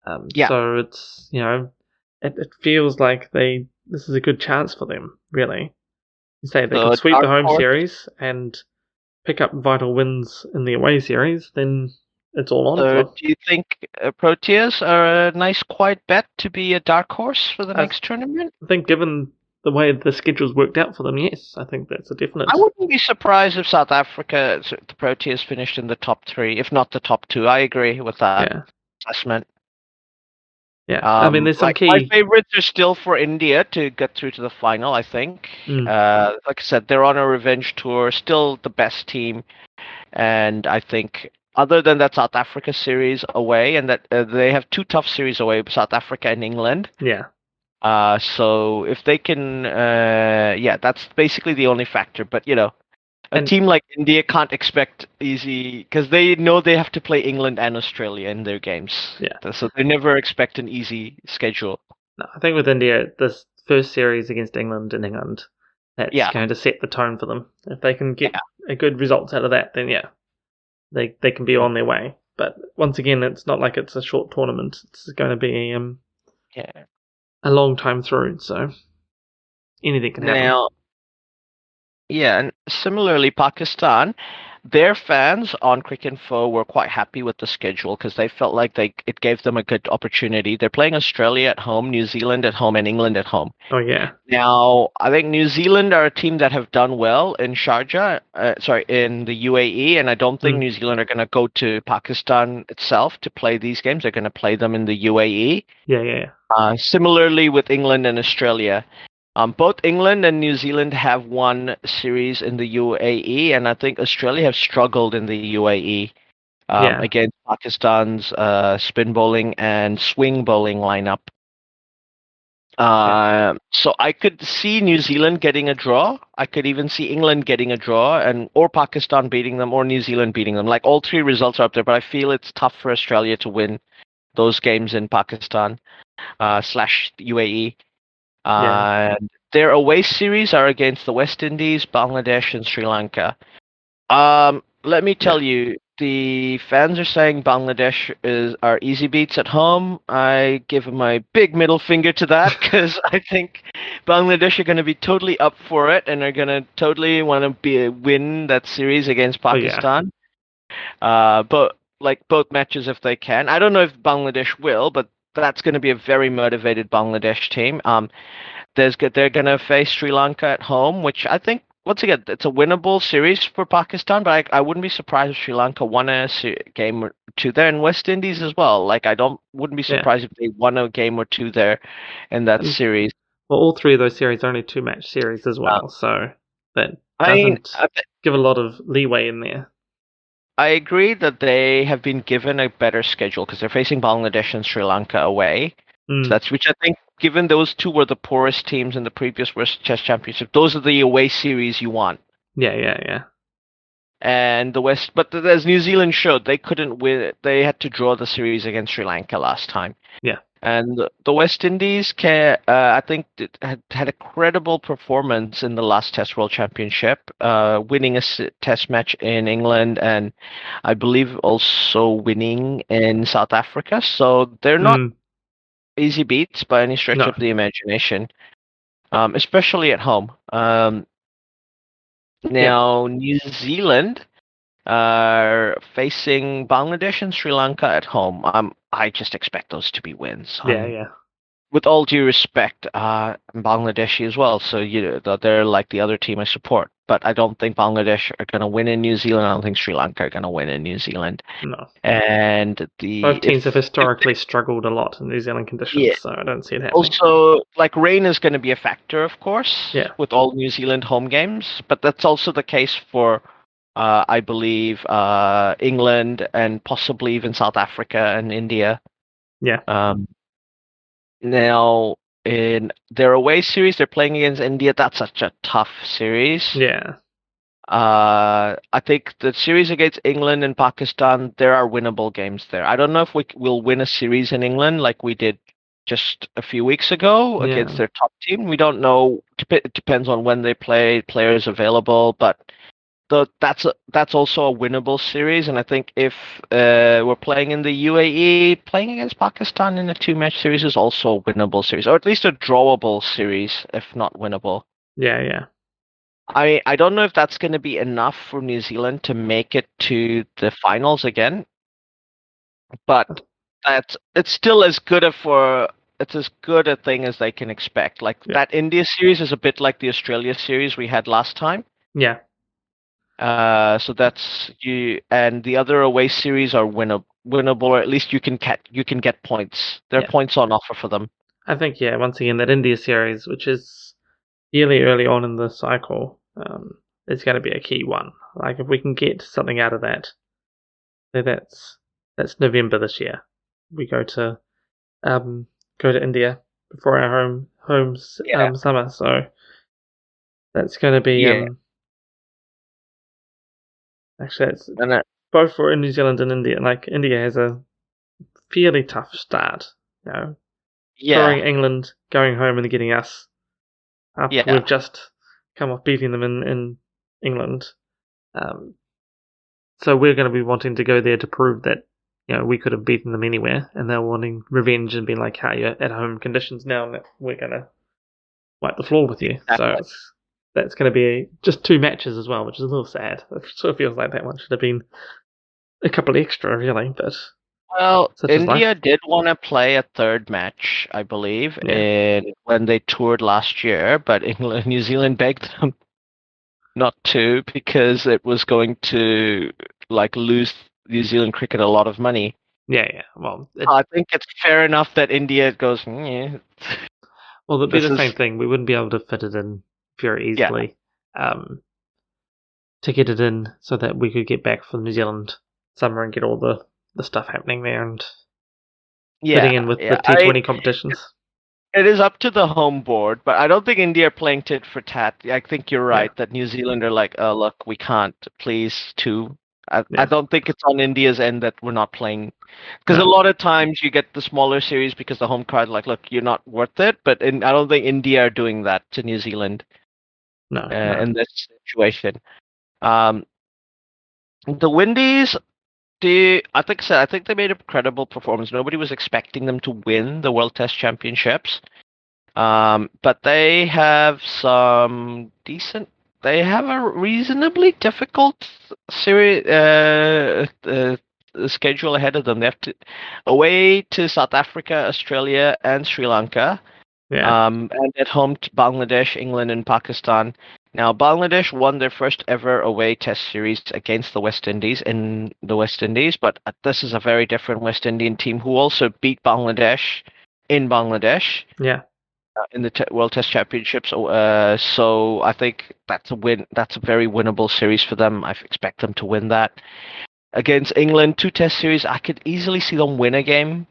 So it's it feels like this is a good chance for them, really. You say they can sweep the home series and pick up vital wins in the away series, then it's all on. So do you think Proteas are a nice quiet bet to be a dark horse for the next tournament? I think given the way the schedule's worked out for them, yes. I think that's a definite. I wouldn't be surprised if South Africa, the Proteas, finished in the top 3, if not the top 2. I agree with that assessment. Yeah, I mean, there's some key. My favorites are still for India to get through to the final, I think. Like I said, they're on a revenge tour, still the best team. And I think, other than that South Africa series away, and that they have 2 tough series away, South Africa and England. Yeah. So if they can, that's basically the only factor. But, a team like India can't expect easy, because they know they have to play England and Australia in their games. Yeah. So they never expect an easy schedule. No, I think with India, this first series against England in England, that's going to set the tone for them. If they can get a good results out of that, then they can be on their way. But once again, it's not like it's a short tournament. It's going to be a long time through, so anything can happen. Now, and similarly, Pakistan, their fans on Cricinfo were quite happy with the schedule because they felt like it gave them a good opportunity. They're playing Australia at home, New Zealand at home, and England at home. Oh, yeah. Now, I think New Zealand are a team that have done well in Sharjah, in the UAE, and I don't think New Zealand are going to go to Pakistan itself to play these games. They're going to play them in the UAE. Yeah. Similarly with England and Australia. Both England and New Zealand have won series in the UAE, and I think Australia have struggled in the UAE against Pakistan's spin bowling and swing bowling lineup. So I could see New Zealand getting a draw. I could even see England getting a draw, or Pakistan beating them, or New Zealand beating them. Like all 3 results are up there, but I feel it's tough for Australia to win those games in Pakistan / UAE. Their away series are against the West Indies, Bangladesh, and Sri Lanka. Let me tell you, the fans are saying Bangladesh are easy beats at home. I give them my big middle finger to that because I think Bangladesh are going to be totally up for it and are going to totally want to win that series against Pakistan. But like both matches if they can. I don't know if Bangladesh will, but that's going to be a very motivated Bangladesh team. They're going to face Sri Lanka at home, which I think, once again, it's a winnable series for Pakistan, but I wouldn't be surprised if Sri Lanka won a game or 2 there, and West Indies as well. Like, wouldn't be surprised if they won a game or 2 there in that series. Well, all 3 of those series are only 2-match series as well, so that doesn't give a lot of leeway in there. I agree that they have been given a better schedule because they're facing Bangladesh and Sri Lanka away. So that's which I think, given those 2 were the poorest teams in the previous World Chess Championship, those are the away series you want. Yeah. And but as New Zealand showed, they couldn't win. They had to draw the series against Sri Lanka last time. Yeah. And the West Indies, I think, had a credible performance in the last Test World Championship, winning a Test match in England and I believe also winning in South Africa. So they're not easy beats by any stretch of the imagination, especially at home. Now, New Zealand are facing Bangladesh and Sri Lanka at home. I just expect those to be wins. With all due respect, I'm Bangladeshi as well, so they're like the other team I support. But I don't think Bangladesh are going to win in New Zealand. I don't think Sri Lanka are going to win in New Zealand. No. And both teams have historically struggled a lot in New Zealand conditions, so I don't see it happening. Also, like rain is going to be a factor, of course, yeah. with all New Zealand home games. But that's also the case for, I believe, England and possibly even South Africa and India. Yeah. Now, in their away series, they're playing against India. That's such a tough series. Yeah. I think the series against England and Pakistan, there are winnable games there. I don't know if we'll win a series in England like we did just a few weeks ago against their top team. We don't know. It depends on when they play, players available, but that's also a winnable series. And I think if we're playing in the UAE, playing against Pakistan in a 2-match series is also a winnable series, or at least a drawable series, if not winnable. Yeah. I don't know if that's going to be enough for New Zealand to make it to the finals again, but it's still as good a thing as they can expect. Like that India series is a bit like the Australia series we had last time. Yeah. So that's and the other away series are winnable, or at least you can get points. There are points on offer for them. I think once again that India series, which is fairly early on in the cycle, is going to be a key one. Like if we can get something out of that, that's November this year. We go to India before our home summer, so that's going to be actually it's both for New Zealand and India. Like India has a fairly tough start, touring England, going home and getting us after we've just come off beating them in England. So we're going to be wanting to go there to prove that we could have beaten them anywhere, and they're wanting revenge and being like, "Hey, you're at home conditions now, and we're going to wipe the floor with you." Exactly. So that's going to be just 2 matches as well, which is a little sad. It sort of feels like that one should have been a couple extra, really. But India did want to play a 3rd match, I believe, when they toured last year, but New Zealand begged them not to because it was going to lose New Zealand cricket a lot of money. Yeah. Well, I think it's fair enough that India goes. Yeah. Well, it'd be the same thing. We wouldn't be able to fit it in very easily. To get it in so that we could get back for New Zealand summer and get all the stuff happening there and fitting in with the T20 competitions. It is up to the home board, but I don't think India are playing tit for tat. I think you're right that New Zealand are like, oh, look, we can't, please, too. I don't think it's on India's end that we're not playing. Because a lot of times you get the smaller series because the home crowd like, look, you're not worth it. But I don't think India are doing that to New Zealand in this situation. The Windies, I think they made a credible performance. Nobody was expecting them to win the World Test Championships, but they have They have a reasonably difficult series schedule ahead of them. They have to away to South Africa, Australia, and Sri Lanka. And at home to Bangladesh, England, and Pakistan. Now, Bangladesh won their first ever away Test series against the West Indies in the West Indies, but this is a very different West Indian team who also beat Bangladesh in Bangladesh. In the World Test Championships. So I think that's a win. That's a very winnable series for them. I expect them to win that. Against England, 2 Test series, I could easily see them win a game.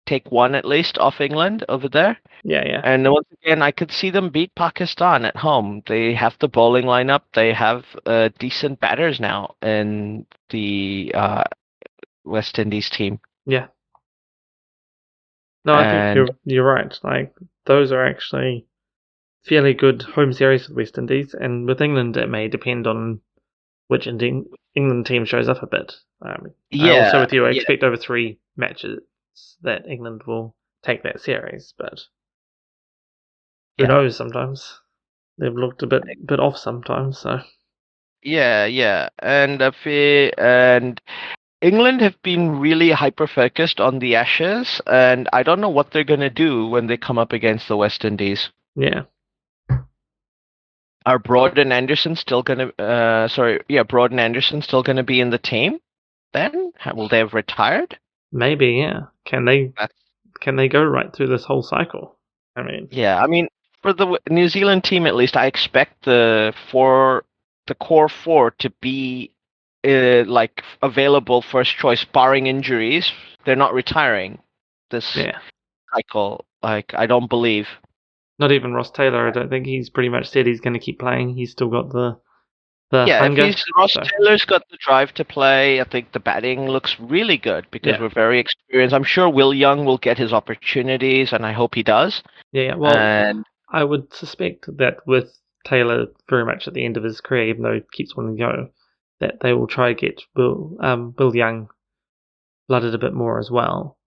Take 1 at least off England over there. Yeah. And once again, I could see them beat Pakistan at home. They have the bowling lineup. They have decent batters now in the West Indies team. Yeah. No, I think you're right. Like, those are actually fairly good home series for the West Indies, and with England, it may depend on which England team shows up a bit. I also, with you, I expect over 3 matches that England will take that series, but who knows? Sometimes they've looked a bit off sometimes. So and England have been really hyper-focused on the Ashes, and I don't know what they're going to do when they come up against the West Indies. Yeah. Are Broad and Anderson still going to... Broad and Anderson still going to be in the team then? Will they have retired? Maybe, yeah. Can they go right through this whole cycle? I mean... Yeah, I mean, for the New Zealand team at least, I expect the core 4 to be available first choice, barring injuries. They're not retiring this cycle. Like, I don't believe. Not even Ross Taylor. I don't think he's pretty much said he's going to keep playing. He's still got the hunger. Ross Taylor's got the drive to play. I think the batting looks really good because we're very experienced. I'm sure Will Young will get his opportunities, and I hope he does. Yeah, well, I would suspect that with Taylor very much at the end of his career, even though he keeps wanting to go, that they will try to get Will Young blooded a bit more as well,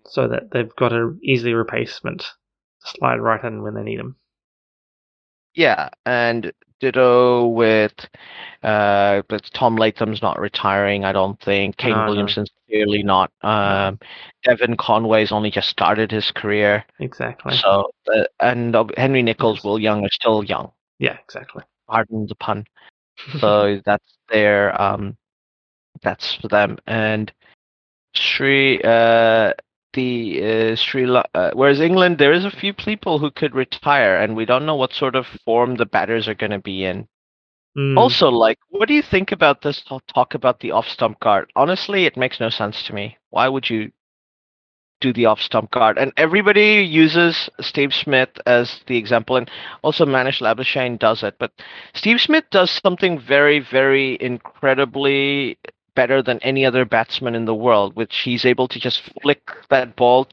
so that they've got an easily replacement to slide right in when they need him. Yeah, and ditto with but Tom Latham's not retiring, I don't think. Kane Williamson's clearly not. Devon Conway's only just started his career. Exactly. So and Henry Nichols, Will Young are still young. Yeah, exactly. Pardon the pun. So that's their that's for them. And whereas England, there is a few people who could retire, and we don't know what sort of form the batters are going to be in. Also, what do you think about this talk about the off-stump guard? Honestly, it makes no sense to me. Why would you do the off-stump guard? And everybody uses Steve Smith as the example, and also Manish Labuschagne does it. But Steve Smith does something very, very incredibly better than any other batsman in the world, which he's able to just flick that ball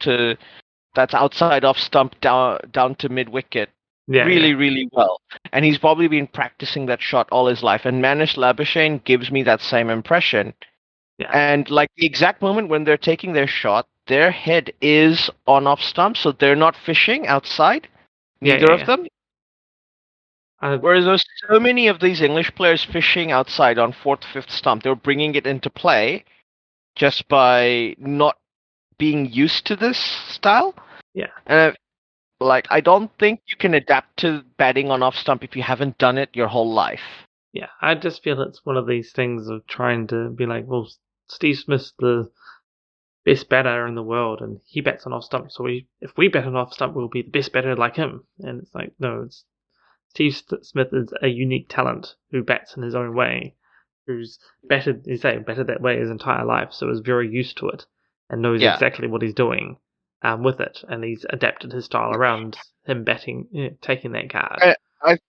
that's outside off stump down to mid wicket really well. And he's probably been practicing that shot all his life. And Manish Labuschagne gives me that same impression. Yeah. And like the exact moment when they're taking their shot, their head is on off stump, so they're not fishing outside. Neither of them. Whereas there's so many of these English players fishing outside on 4th, 5th stump. They're bringing it into play just by not being used to this style. Yeah. And I don't think you can adapt to batting on off stump if you haven't done it your whole life. Yeah, I just feel it's one of these things of trying to be like, well, Steve Smith's the best batter in the world, and he bats on off stump. So if we bat on off stump, we'll be the best batter like him. And it's like, no, Steve Smith is a unique talent who bats in his own way, who's batted that way his entire life, so is very used to it and knows exactly what he's doing with it, and he's adapted his style around him batting, taking that guard.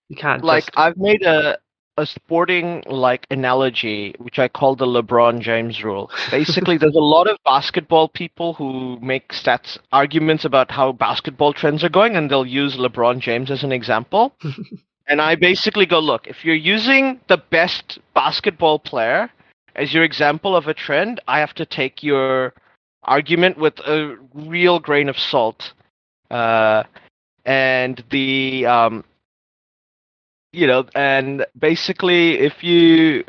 You can't I've made a sporting analogy, which I call the LeBron James rule. Basically, there's a lot of basketball people who make stats arguments about how basketball trends are going, and they'll use LeBron James as an example. And I basically go, look, if you're using the best basketball player as your example of a trend, I have to take your argument with a real grain of salt. And and basically, if you,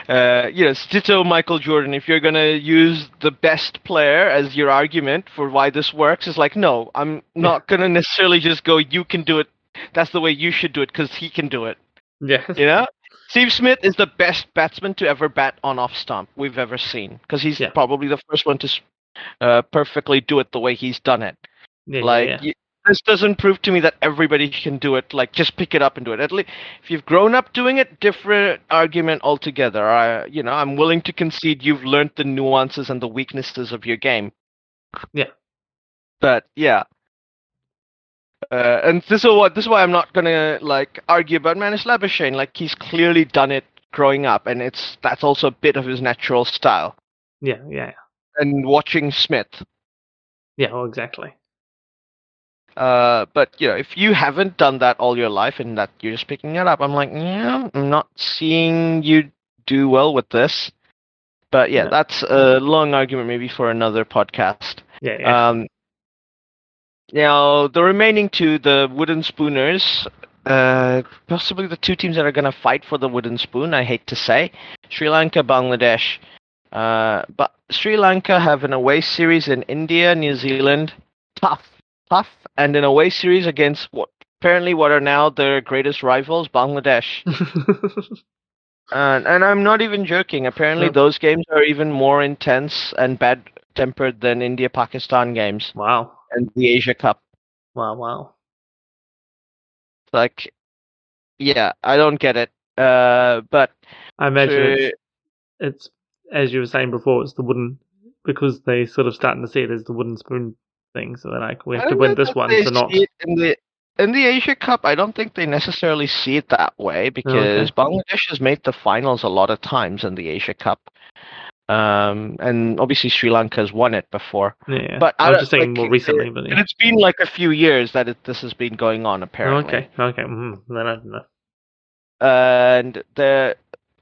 ditto Michael Jordan, if you're going to use the best player as your argument for why this works, it's like, no, I'm not going to necessarily just go, you can do it, that's the way you should do it, because he can do it. Yeah. Steve Smith is the best batsman to ever bat on off stump we've ever seen, because he's probably the first one to perfectly do it the way he's done it. This doesn't prove to me that everybody can do it. Just pick it up and do it. At least if you've grown up doing it, different argument altogether. I'm willing to concede you've learned the nuances and the weaknesses of your game. Yeah. But yeah. And this is why I'm not gonna argue about Manish Labuschagne. He's clearly done it growing up, and that's also a bit of his natural style. Yeah. And watching Smith. Yeah, well, exactly. But if you haven't done that all your life and that you're just picking it up, I'm like, yeah, I'm not seeing you do well with this. But yeah, that's a long argument maybe for another podcast. Yeah. Now the remaining two, the wooden spooners, possibly the two teams that are gonna fight for the wooden spoon. I hate to say, Sri Lanka, Bangladesh. But Sri Lanka have an away series in India, New Zealand. Tough, and an away series against what are now their greatest rivals, Bangladesh. And I'm not even joking. Apparently, those games are even more intense and bad-tempered than India-Pakistan games. Wow. And the Asia Cup. Wow. Like, yeah, I don't get it. But I imagine it's as you were saying before, it's the wooden, because they sort of starting to see it as the wooden spoon thing. So they're like, we have to win this one to not. In the Asia Cup, I don't think they necessarily see it that way because Bangladesh has made the finals a lot of times in the Asia Cup. And obviously Sri Lanka has won it before. Yeah, but I was just saying more recently. But and it's been like a few years that this has been going on, apparently. Okay. Then I don't know.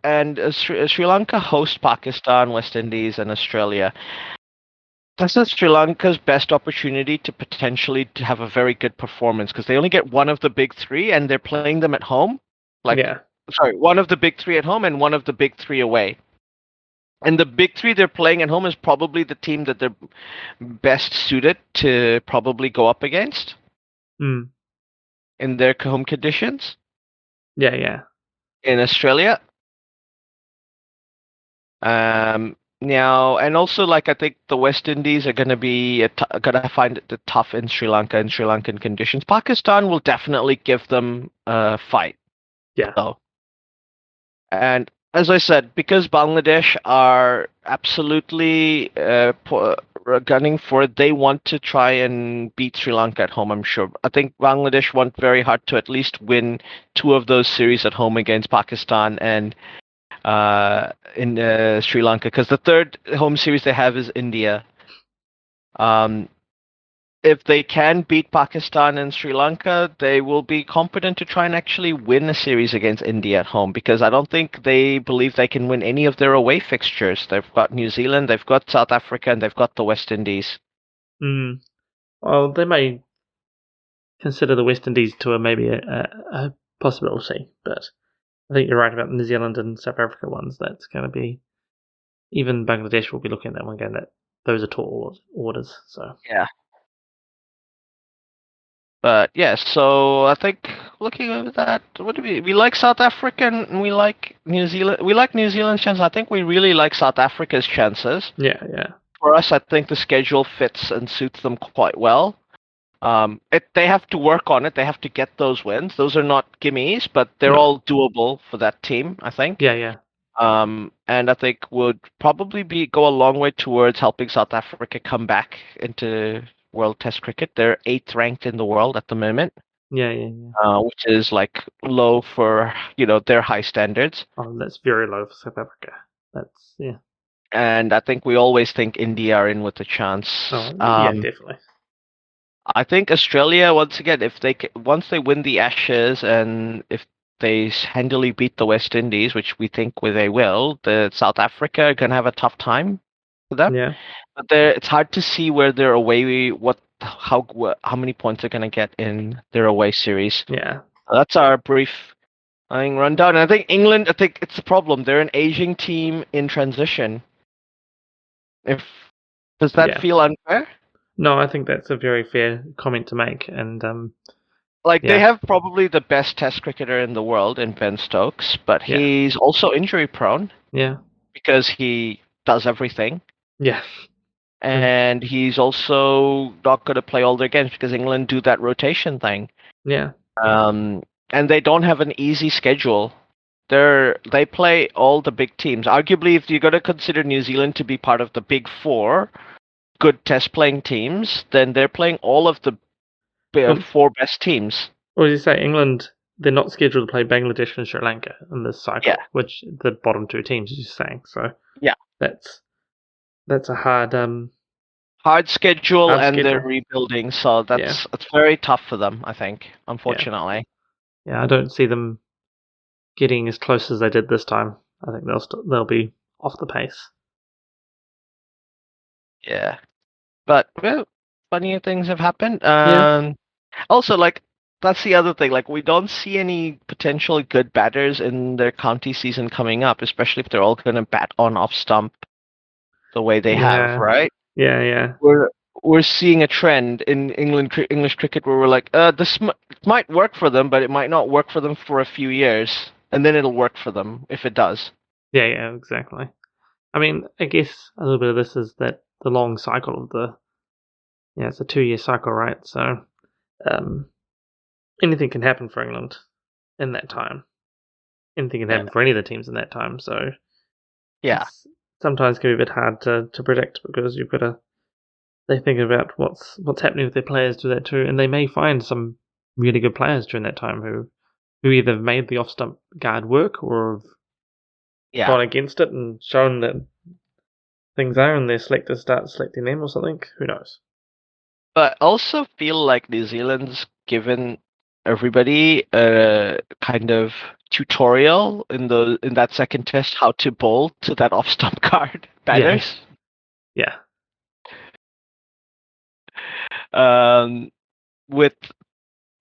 And Sri Lanka host Pakistan, West Indies, and Australia. This is Sri Lanka's best opportunity to potentially to have a very good performance because they only get one of the big three, and they're playing them at home. One of the big three at home and one of the big three away. And the big three they're playing at home is probably the team that they're best suited to probably go up against in their home conditions. Yeah. In Australia. Now, and also, I think the West Indies are going to be going to find it tough in Sri Lanka in Sri Lankan conditions. Pakistan will definitely give them a fight. Yeah. So, and as I said, because Bangladesh are absolutely gunning for it, they want to try and beat Sri Lanka at home, I'm sure. I think Bangladesh want very hard to at least win two of those series at home against Pakistan and in Sri Lanka, because the third home series they have is India. If they can beat Pakistan and Sri Lanka, they will be competent to try and actually win a series against India at home, because I don't think they believe they can win any of their away fixtures. They've got New Zealand, they've got South Africa, and they've got the West Indies. Well, they may consider the West Indies to maybe a possibility, but I think you're right about the New Zealand and South Africa ones. That's going to be, even Bangladesh will be looking at that one going, that those are tall orders. So yeah. But yeah, so I think looking at that, what do we like South Africa and we like New Zealand. We like New Zealand's chances. I think we really like South Africa's chances. Yeah. For us, I think the schedule fits and suits them quite well. They have to work on it. They have to get those wins. Those are not gimmies, but they're all doable for that team, I think. Yeah. And I think would probably go a long way towards helping South Africa come back into World Test cricket. They're 8th ranked in the world at the moment. Yeah. Which is low for their high standards. Oh, that's very low for South Africa. That's And I think we always think India are in with a chance. Oh, yeah, definitely. I think Australia, once again, once they win the Ashes and if they handily beat the West Indies, which we think they will, the South Africa are going to have a tough time for them. Yeah. But it's hard to see where they're away, how many points they're going to get in their away series. Yeah. That's our brief rundown. And I think England, it's a problem. They're an aging team in transition. Does that feel unfair? No, I think that's a very fair comment to make. And they have probably the best Test cricketer in the world in Ben Stokes, but he's also injury prone. Yeah. Because he does everything. Yeah. And he's also not going to play all their games because England do that rotation thing. Yeah. And they don't have an easy schedule. They play all the big teams. Arguably, if you're going to consider New Zealand to be part of the big four good Test playing teams, then they're playing all of the four best teams. Or as you say, England, they're not scheduled to play Bangladesh and Sri Lanka in this cycle, which the bottom two teams, as you're saying. So that's a hard hard schedule Hard and they're schedule. rebuilding, so that's it's very tough for them, I think, unfortunately. Yeah, I don't see them getting as close as they did this time. I think they'll be off the pace. Yeah. But well, funnier things have happened. Yeah. Also, like that's the other thing. Like we don't see any potentially good batters in their county season coming up, especially if they're all going to bat on off stump the way they have, right? Yeah. We're seeing a trend in English cricket where we're like, this might work for them, but it might not work for them for a few years, and then it'll work for them if it does. Yeah, exactly. I mean, I guess a little bit of this is that the long cycle of it's a 2-year cycle, right? So anything can happen for England in that time. Anything can happen for any of the teams in that time. So yeah, it's sometimes can be a bit hard to predict because you've got to. They think about what's happening with their players do that too, and they may find some really good players during that time who either made the off stump guard work or have gone against it and shown that things are, and their selectors start selecting them or something. Who knows? But I also feel like New Zealand's given everybody a kind of tutorial in that second test how to bowl to that off stump card batters. Yeah. With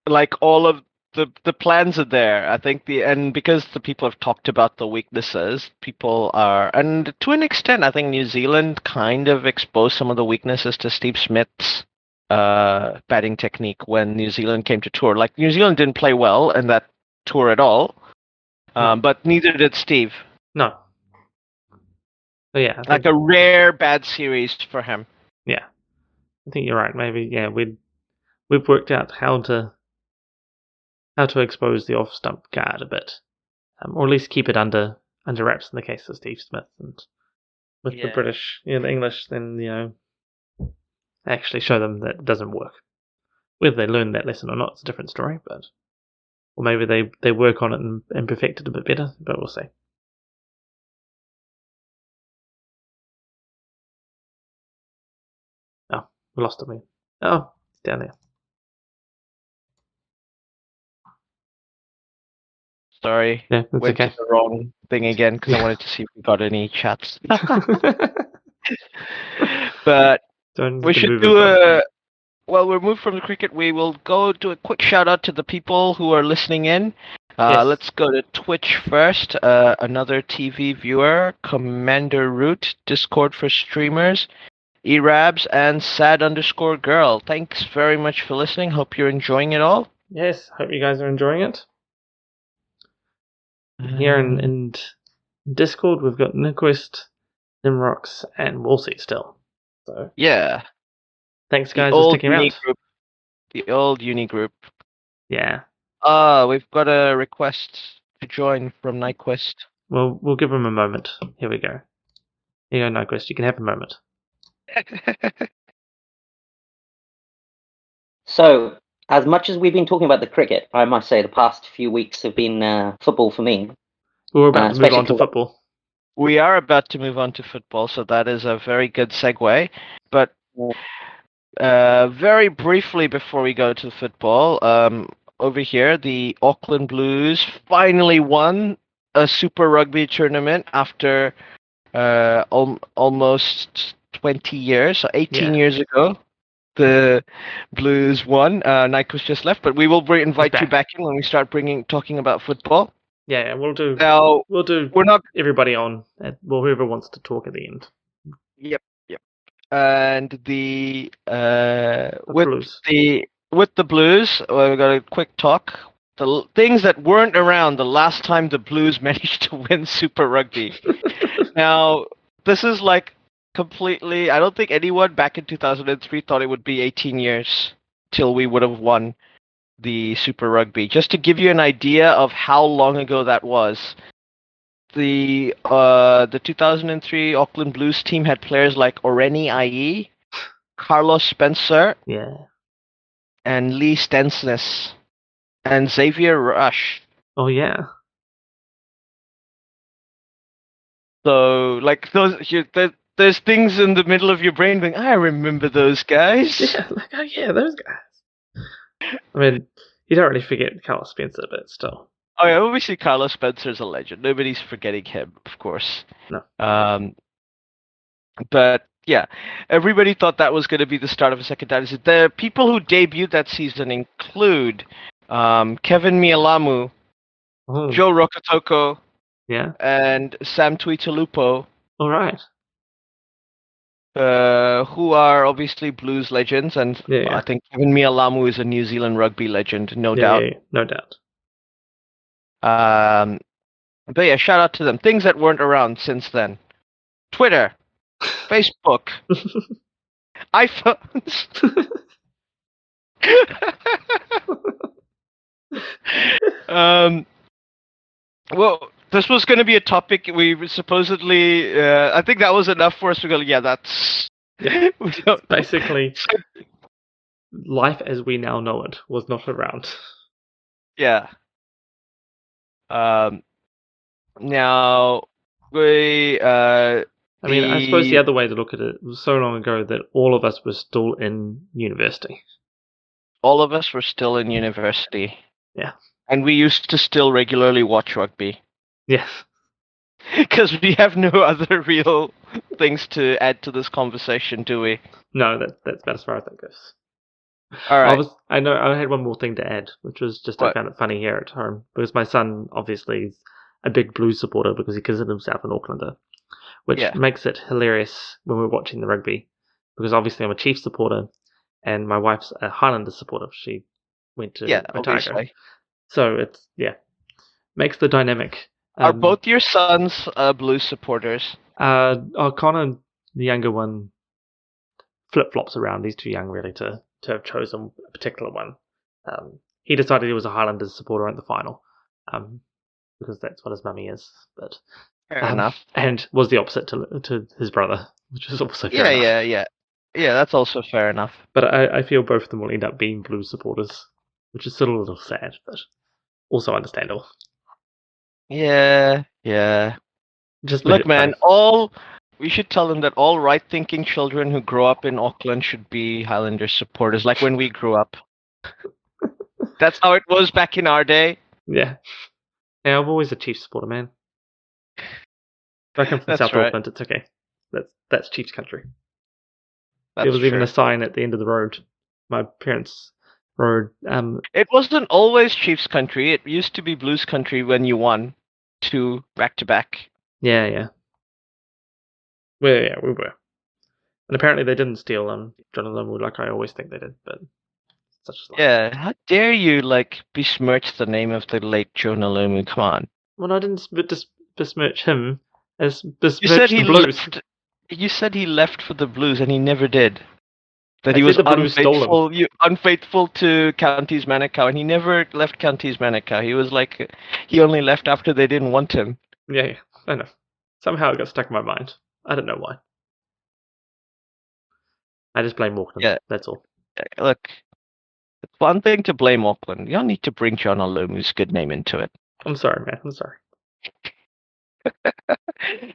like all of the plans are there. I think because the people have talked about the weaknesses, people are, and to an extent, I think New Zealand kind of exposed some of the weaknesses to Steve Smith's batting technique when New Zealand came to tour. Like New Zealand didn't play well in that tour at all, but neither did Steve. No. But yeah, like a rare bad series for him. Yeah, I think you're right. Maybe we've worked out how to expose the off stump guard a bit, or at least keep it under wraps in the case of Steve Smith, and with the British, the English, then actually show them that it doesn't work. Whether they learn that lesson or not, it's a different story. But or maybe they work on it and perfect it a bit better. But we'll see. Oh, we lost him. Oh, it's down there. Sorry. Yeah, that's Went okay. to the wrong thing again because I wanted to see if we got any chats. But we should do well, we'll move from the cricket. We will go do a quick shout out to the people who are listening in. Yes. Let's go to Twitch first. Another TV viewer, Commander Root, Discord for streamers, Erabs, and Sad_girl. Thanks very much for listening. Hope you're enjoying it all. Yes, hope you guys are enjoying it. Here in Discord, we've got Nyquist, Nimrox, and Wolsey still. So yeah. Thanks, guys, for sticking around. The old uni group. Yeah. We've got a request to join from Nyquist. Well, we'll give him a moment. Here we go. Here you go, Nyquist. You can have a moment. So, as much as we've been talking about the cricket, I must say the past few weeks have been football for me. We're about to move on to football. We are about to move on to football, so that is a very good segue. But very briefly before we go to football, over here, the Auckland Blues finally won a Super Rugby tournament after almost 20 years, so 18 years ago. The Blues won. Nike was just left, but we will invite you back in when we start talking about football. Yeah, we'll do. Now, we're not everybody on. Whoever wants to talk at the end. Yep. And the Blues. With the Blues, we got a quick talk. The things that weren't around the last time the Blues managed to win Super Rugby. Now, this is like completely. I don't think anyone back in 2003 thought it would be 18 years till we would have won the Super Rugby. Just to give you an idea of how long ago that was. The 2003 Auckland Blues team had players like Oreni Ai, Carlos Spencer, and Lee Stensness, and Xavier Rush. Oh yeah. So like those, there's things in the middle of your brain going, I remember those guys. Yeah, like, oh yeah, those guys. I mean, you don't really forget Carlos Spencer, but still. Oh yeah, obviously Carlos Spencer's a legend. Nobody's forgetting him, of course. No. But yeah, everybody thought that was going to be the start of a second dynasty. The people who debuted that season include Kevin Mialamu, Joe Rokotoko, and Sam Tuitulupo. All right. Who are obviously Blues legends, and I think Kevin Mialamu is a New Zealand rugby legend, no doubt. Yeah, no doubt. But yeah, shout out to them. Things that weren't around since then. Twitter, Facebook, iPhones. Well, this was going to be a topic we supposedly. I think that was enough for us to go. Yeah, that's basically life as we now know it was not around. Yeah. Now we. I mean, I suppose the other way to look at it was so long ago that all of us were still in university. All of us were still in university. Yeah. And we used to still regularly watch rugby. Yes. Because we have no other real things to add to this conversation, do we? No, that's about as far as that goes. All right. I know I had one more thing to add, which was just I found it funny here at home. Because my son, obviously, is a big Blues supporter because he considers himself an Aucklander. Which makes it hilarious when we're watching the rugby. Because obviously I'm a Chiefs supporter, and my wife's a Highlanders supporter. She went to Otago. Obviously. So it's, makes the dynamic. Are both your sons Blues supporters? Connor, the younger one, flip-flops around. He's too young, really, to have chosen a particular one. He decided he was a Highlanders supporter at the final, because that's what his mummy is. But fair enough. And was the opposite to his brother, which is also fair enough. Yeah, that's also fair enough. But I feel both of them will end up being Blues supporters, which is still a little sad, but also understandable. Yeah. Just look, man, we should tell them that all right-thinking children who grow up in Auckland should be Highlanders supporters, like when we grew up. That's how it was back in our day. Yeah. Yeah, I'm always a Chiefs supporter, man. If I come from South Auckland, it's okay. That's Chiefs country. There was even a sign at the end of the road. My parents' road. It wasn't always Chiefs country. It used to be Blues country when you won 2 back-to-back. Yeah. Well, yeah, we were. And apparently they didn't steal John and Linwood like I always think they did, but such as life. Yeah, how dare you, besmirch the name of the late Jonah Lomu? Come on. Well, I didn't besmirch him as besmirch the Blues. You said he left for the Blues, and he never did. That he was unfaithful to Counties Manukau, and he never left Counties Manukau. He was he only left after they didn't want him. Yeah, I know. Somehow it got stuck in my mind. I don't know why. I just blame Auckland. Yeah. That's all. Look, it's one thing to blame Auckland. You don't need to bring John Olomu's good name into it. I'm sorry, man. I'm sorry.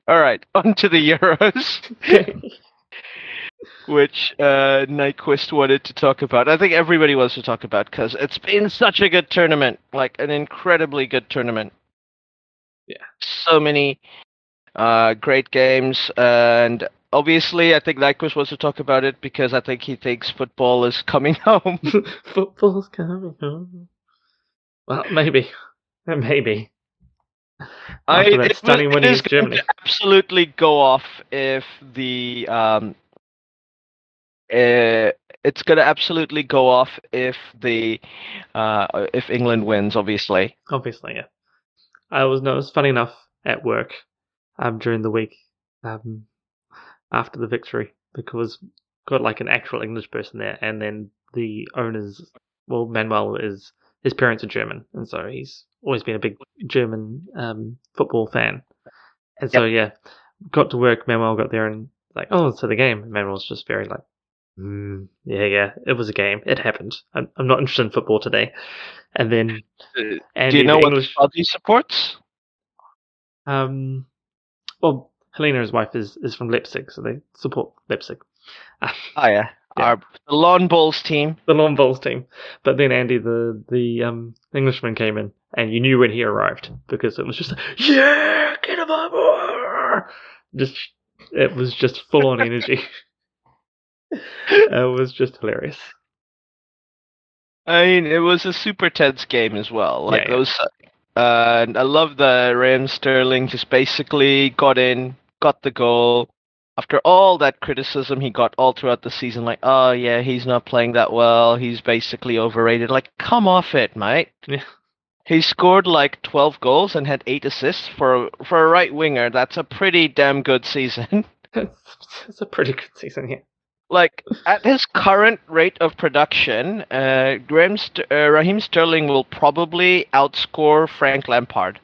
All right, on to the Euros. Which Nyquist wanted to talk about. I think everybody wants to talk about because it's been such a good tournament, an incredibly good tournament. Yeah, so many great games, and obviously, I think Nyquist wants to talk about it because I think he thinks football is coming home. Football's coming home. Well, maybe. After that stunning win against Germany, absolutely go off if the it's going to absolutely go off if England wins, obviously. Obviously, yeah. It was funny enough at work during the week after the victory, because got an actual English person there, and then the owners, Manuel his parents are German, and so he's always been a big German football fan. And so got to work, Manuel got there and so the game. Manuel's just very yeah, it was a game. It happened. I'm not interested in football today. And then, do you know what English he supports? Well, Helena, his wife, is from Leipzig, so they support Leipzig. Oh yeah, the Lawn Bowls team. The Lawn Bowls team. But then Andy, the Englishman, came in, and you knew when he arrived because it was just yeah, get him up! It was just full on energy. It was just hilarious. I mean, it was a super tense game as well. Like those, and I love the Raheem Sterling just basically got the goal. After all that criticism he got all throughout the season, like, oh yeah, he's not playing that well. He's basically overrated. Like, come off it, mate. Yeah. He scored like 12 goals and had 8 assists for a right winger. That's a pretty damn good season. It's a pretty good season, yeah. Like, at his current rate of production, Raheem Sterling will probably outscore Frank Lampard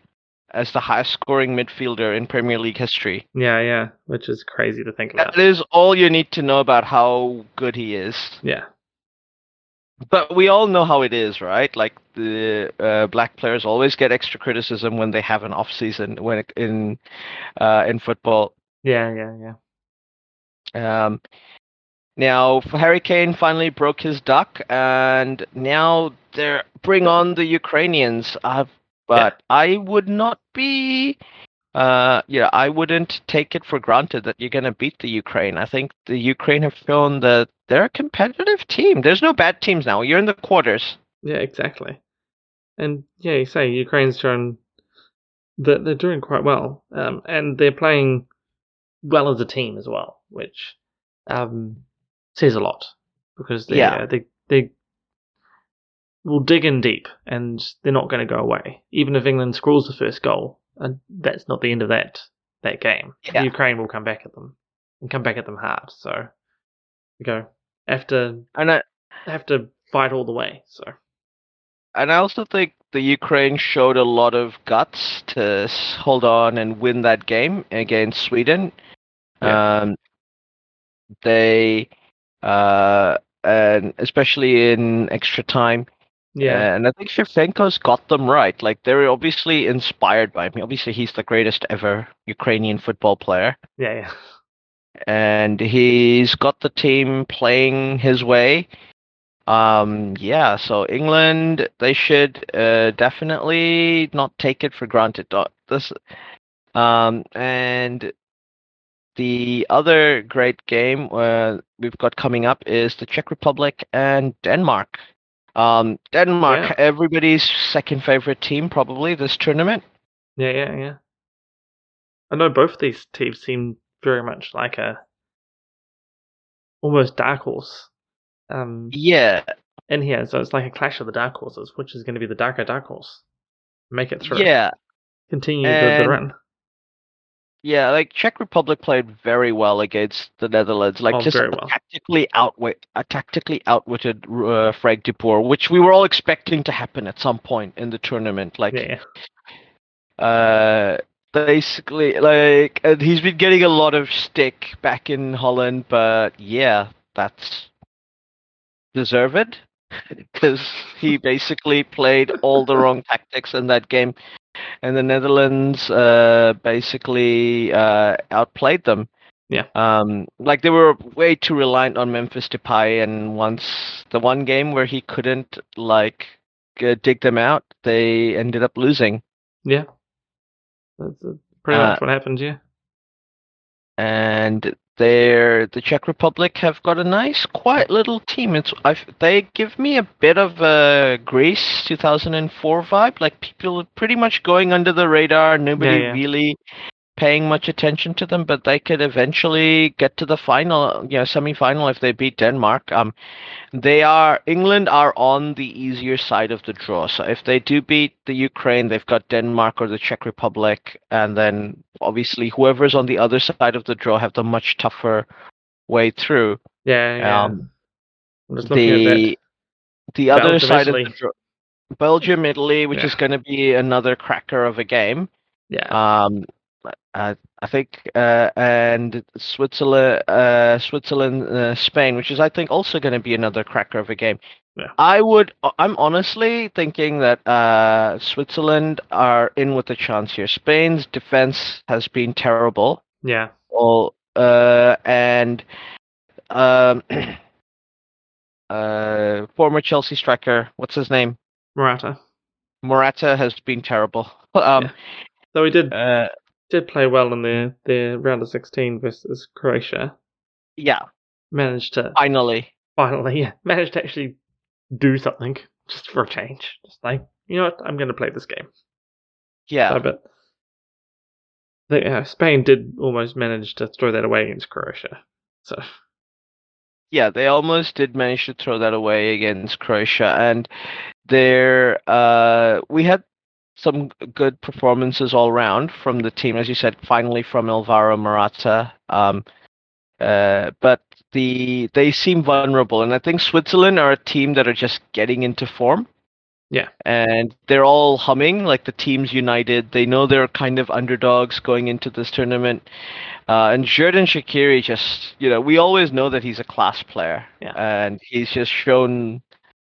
as the highest scoring midfielder in Premier League history. Yeah, which is crazy to think about. That is all you need to know about how good he is. Yeah. But we all know how it is, right? Like, the black players always get extra criticism when they have an off season in football. Yeah. Now, Harry Kane finally broke his duck, and now they're bring on the Ukrainians. But I would not be, I wouldn't take it for granted that you're going to beat the Ukraine. I think the Ukraine have shown that they're a competitive team. There's no bad teams now. You're in the quarters. Yeah, exactly. And yeah, you say Ukraine's shown that they're doing quite well, and they're playing well as a team as well, which says a lot because they will dig in deep and they're not going to go away. Even if England scores the first goal, and that's not the end of that game. Yeah. Ukraine will come back at them and come back at them hard. So you have to fight all the way. So. And I also think the Ukraine showed a lot of guts to hold on and win that game against Sweden. Yeah. They and especially in extra time. Yeah. And I think Shevchenko's got them right. Like, they're obviously inspired by him. Obviously, he's the greatest ever Ukrainian football player. Yeah. And he's got the team playing his way. So England, they should definitely not take it for granted. And the other great game we've got coming up is the Czech Republic and Denmark. Denmark, everybody's second favorite team probably this tournament. Yeah. I know both these teams seem very much like a almost dark horse. In here, so it's like a clash of the dark horses. Which is going to be the dark horse? Make it through. Yeah. Continue the run. Yeah, like Czech Republic played very well against the Netherlands. Like tactically outwitted Frank de Boer, which we were all expecting to happen at some point in the tournament. Like, basically, like, and he's been getting a lot of stick back in Holland, but yeah, that's deserved because he basically played all the wrong tactics in that game. And the Netherlands basically outplayed them. Yeah. Like, they were way too reliant on Memphis Depay, and once the one game where he couldn't dig them out, they ended up losing. Yeah. That's pretty much what happened, yeah. And the Czech Republic have got a nice, quiet little team. They give me a bit of a Greece 2004 vibe. Like, people pretty much going under the radar. Nobody really paying much attention to them, but they could eventually get to the final, semi-final if they beat Denmark. England are on the easier side of the draw. So if they do beat the Ukraine, they've got Denmark or the Czech Republic, and then obviously whoever's on the other side of the draw have the much tougher way through. Yeah. I'm just looking at that. The other side of the draw, Belgium, Italy, which is going to be another cracker of a game. Yeah. I think, and Switzerland, Spain, which is, I think, also going to be another cracker of a game. Yeah. I'm honestly thinking that Switzerland are in with a chance here. Spain's defense has been terrible. Yeah. And um, former Chelsea striker, what's his name? Morata. Morata has been terrible. Yeah. Though he did Uh, play well in their round of 16 versus Croatia. yeah, Managed to finally, managed to actually do something just for a change. Just like, you know what, I'm going to play this game. yeah. So, but Spain did almost manage to throw that away against Croatia. So Yeah, they almost did manage to throw that away against Croatia, and we had some good performances all round from the team, as you said. Finally, from Alvaro Morata, but they seem vulnerable, and I think Switzerland are a team that are just getting into form. yeah, And they're all humming, like the team's united. They know they're kind of underdogs going into this tournament. And Xherdan Shaqiri just, we always know that he's a class player. Yeah. And he's just shown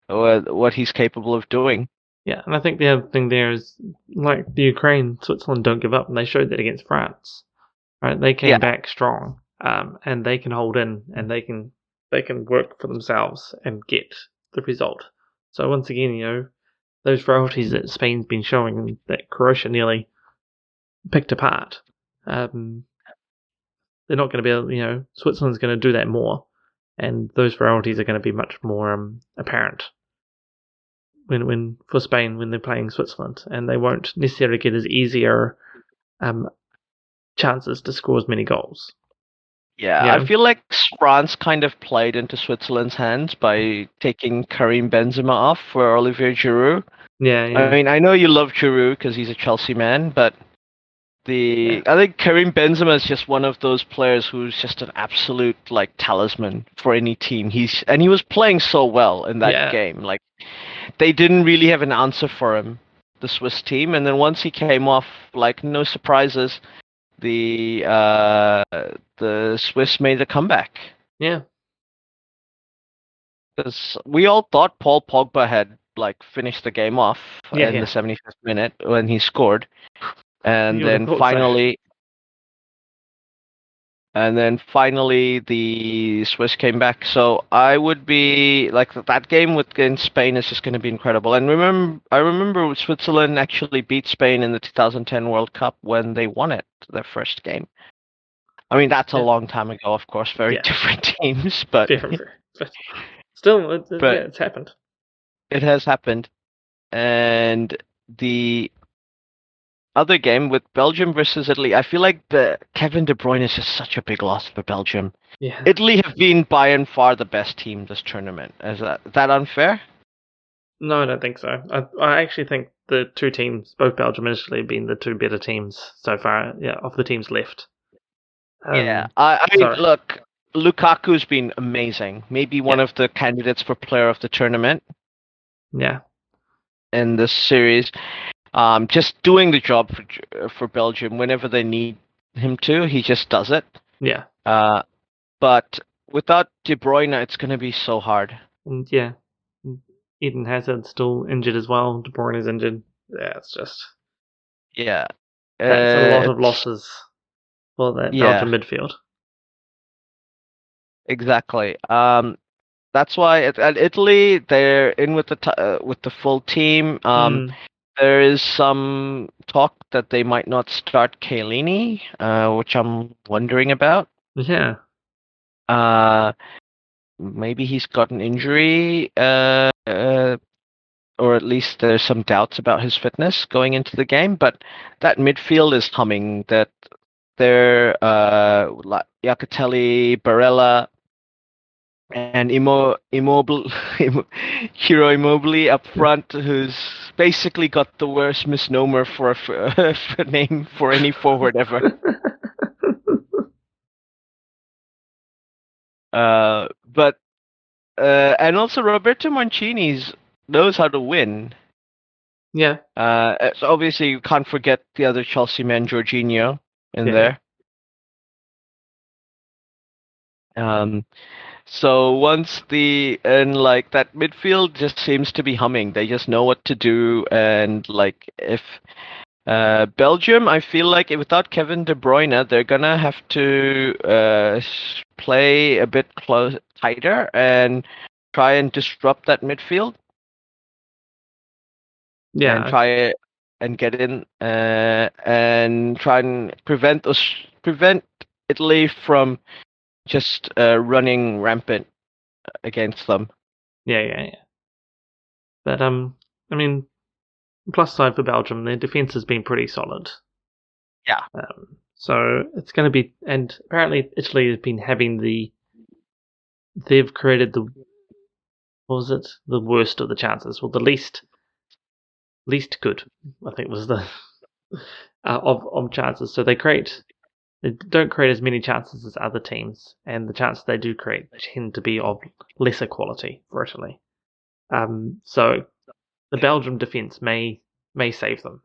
what he's capable of doing. Yeah, and I think the other thing there is, like the Ukraine, Switzerland don't give up, and they showed that against France. Right, they came back strong, and they can hold in, and they can work for themselves and get the result. So once again, those frailties that Spain's been showing, that Croatia nearly picked apart, they're not going to be able. Switzerland's going to do that more, and those frailties are going to be much more apparent when for Spain when they're playing Switzerland, and they won't necessarily get as easier chances to score as many goals. Yeah, I feel like France kind of played into Switzerland's hands by taking Karim Benzema off for Olivier Giroud. Yeah. I mean, I know you love Giroud because he's a Chelsea man, but I think Karim Benzema is just one of those players who's just an absolute talisman for any team. He was playing so well in that game. Like, they didn't really have an answer for him, the Swiss team. And then once he came off, no surprises, the Swiss made a comeback. Yeah. Because we all thought Paul Pogba had finished the game off in the 75th minute when he scored. And then finally, the Swiss came back. So I would be that game against Spain is just going to be incredible. And I remember Switzerland actually beat Spain in the 2010 World Cup when they won it, their first game. I mean, that's a long time ago, of course, very different teams, but still, it's happened. It has happened. And the other game with Belgium versus Italy, I feel like Kevin De Bruyne is just such a big loss for Belgium. Yeah. Italy have been by and far the best team this tournament. Is that unfair? No, I don't think so. I actually think the two teams, both Belgium and Italy, have been the two better teams so far. Yeah, of the teams left. I mean, look, Lukaku's been amazing. Maybe one of the candidates for player of the tournament. Yeah. In this series. Just doing the job for Belgium whenever they need him to. He just does it. Yeah. But without De Bruyne, it's going to be so hard. And Eden Hazard's still injured as well. De Bruyne is injured. Yeah, it's just... Yeah. That's a lot of losses for that Belgium midfield. Exactly. That's why at Italy, they're in with the full team. There is some talk that they might not start Chiellini, which I'm wondering about. Yeah. Maybe he's got an injury, or at least there's some doubts about his fitness going into the game. But that midfield is humming. That they're Locatelli, Barella, and Hiro Immobile up front, who's basically got the worst misnomer for a name for any forward ever. But and also Roberto Mancini knows how to win. Yeah. So obviously you can't forget the other Chelsea man, Jorginho, in there. So once that midfield just seems to be humming. They just know what to do, and if Belgium, I feel like without Kevin De Bruyne, they're gonna have to play a bit tighter and try and disrupt that midfield. Yeah. And try and get in and try and prevent Italy from just running rampant against them. Yeah. But I mean, plus side for Belgium, their defense has been pretty solid. Yeah. So it's going to be, and apparently Italy has been having they've created the worst of the chances, well, the least good, I think was the of chances. So they don't create as many chances as other teams, and the chances they do create tend to be of lesser quality for Italy. So the Belgium defense may save them.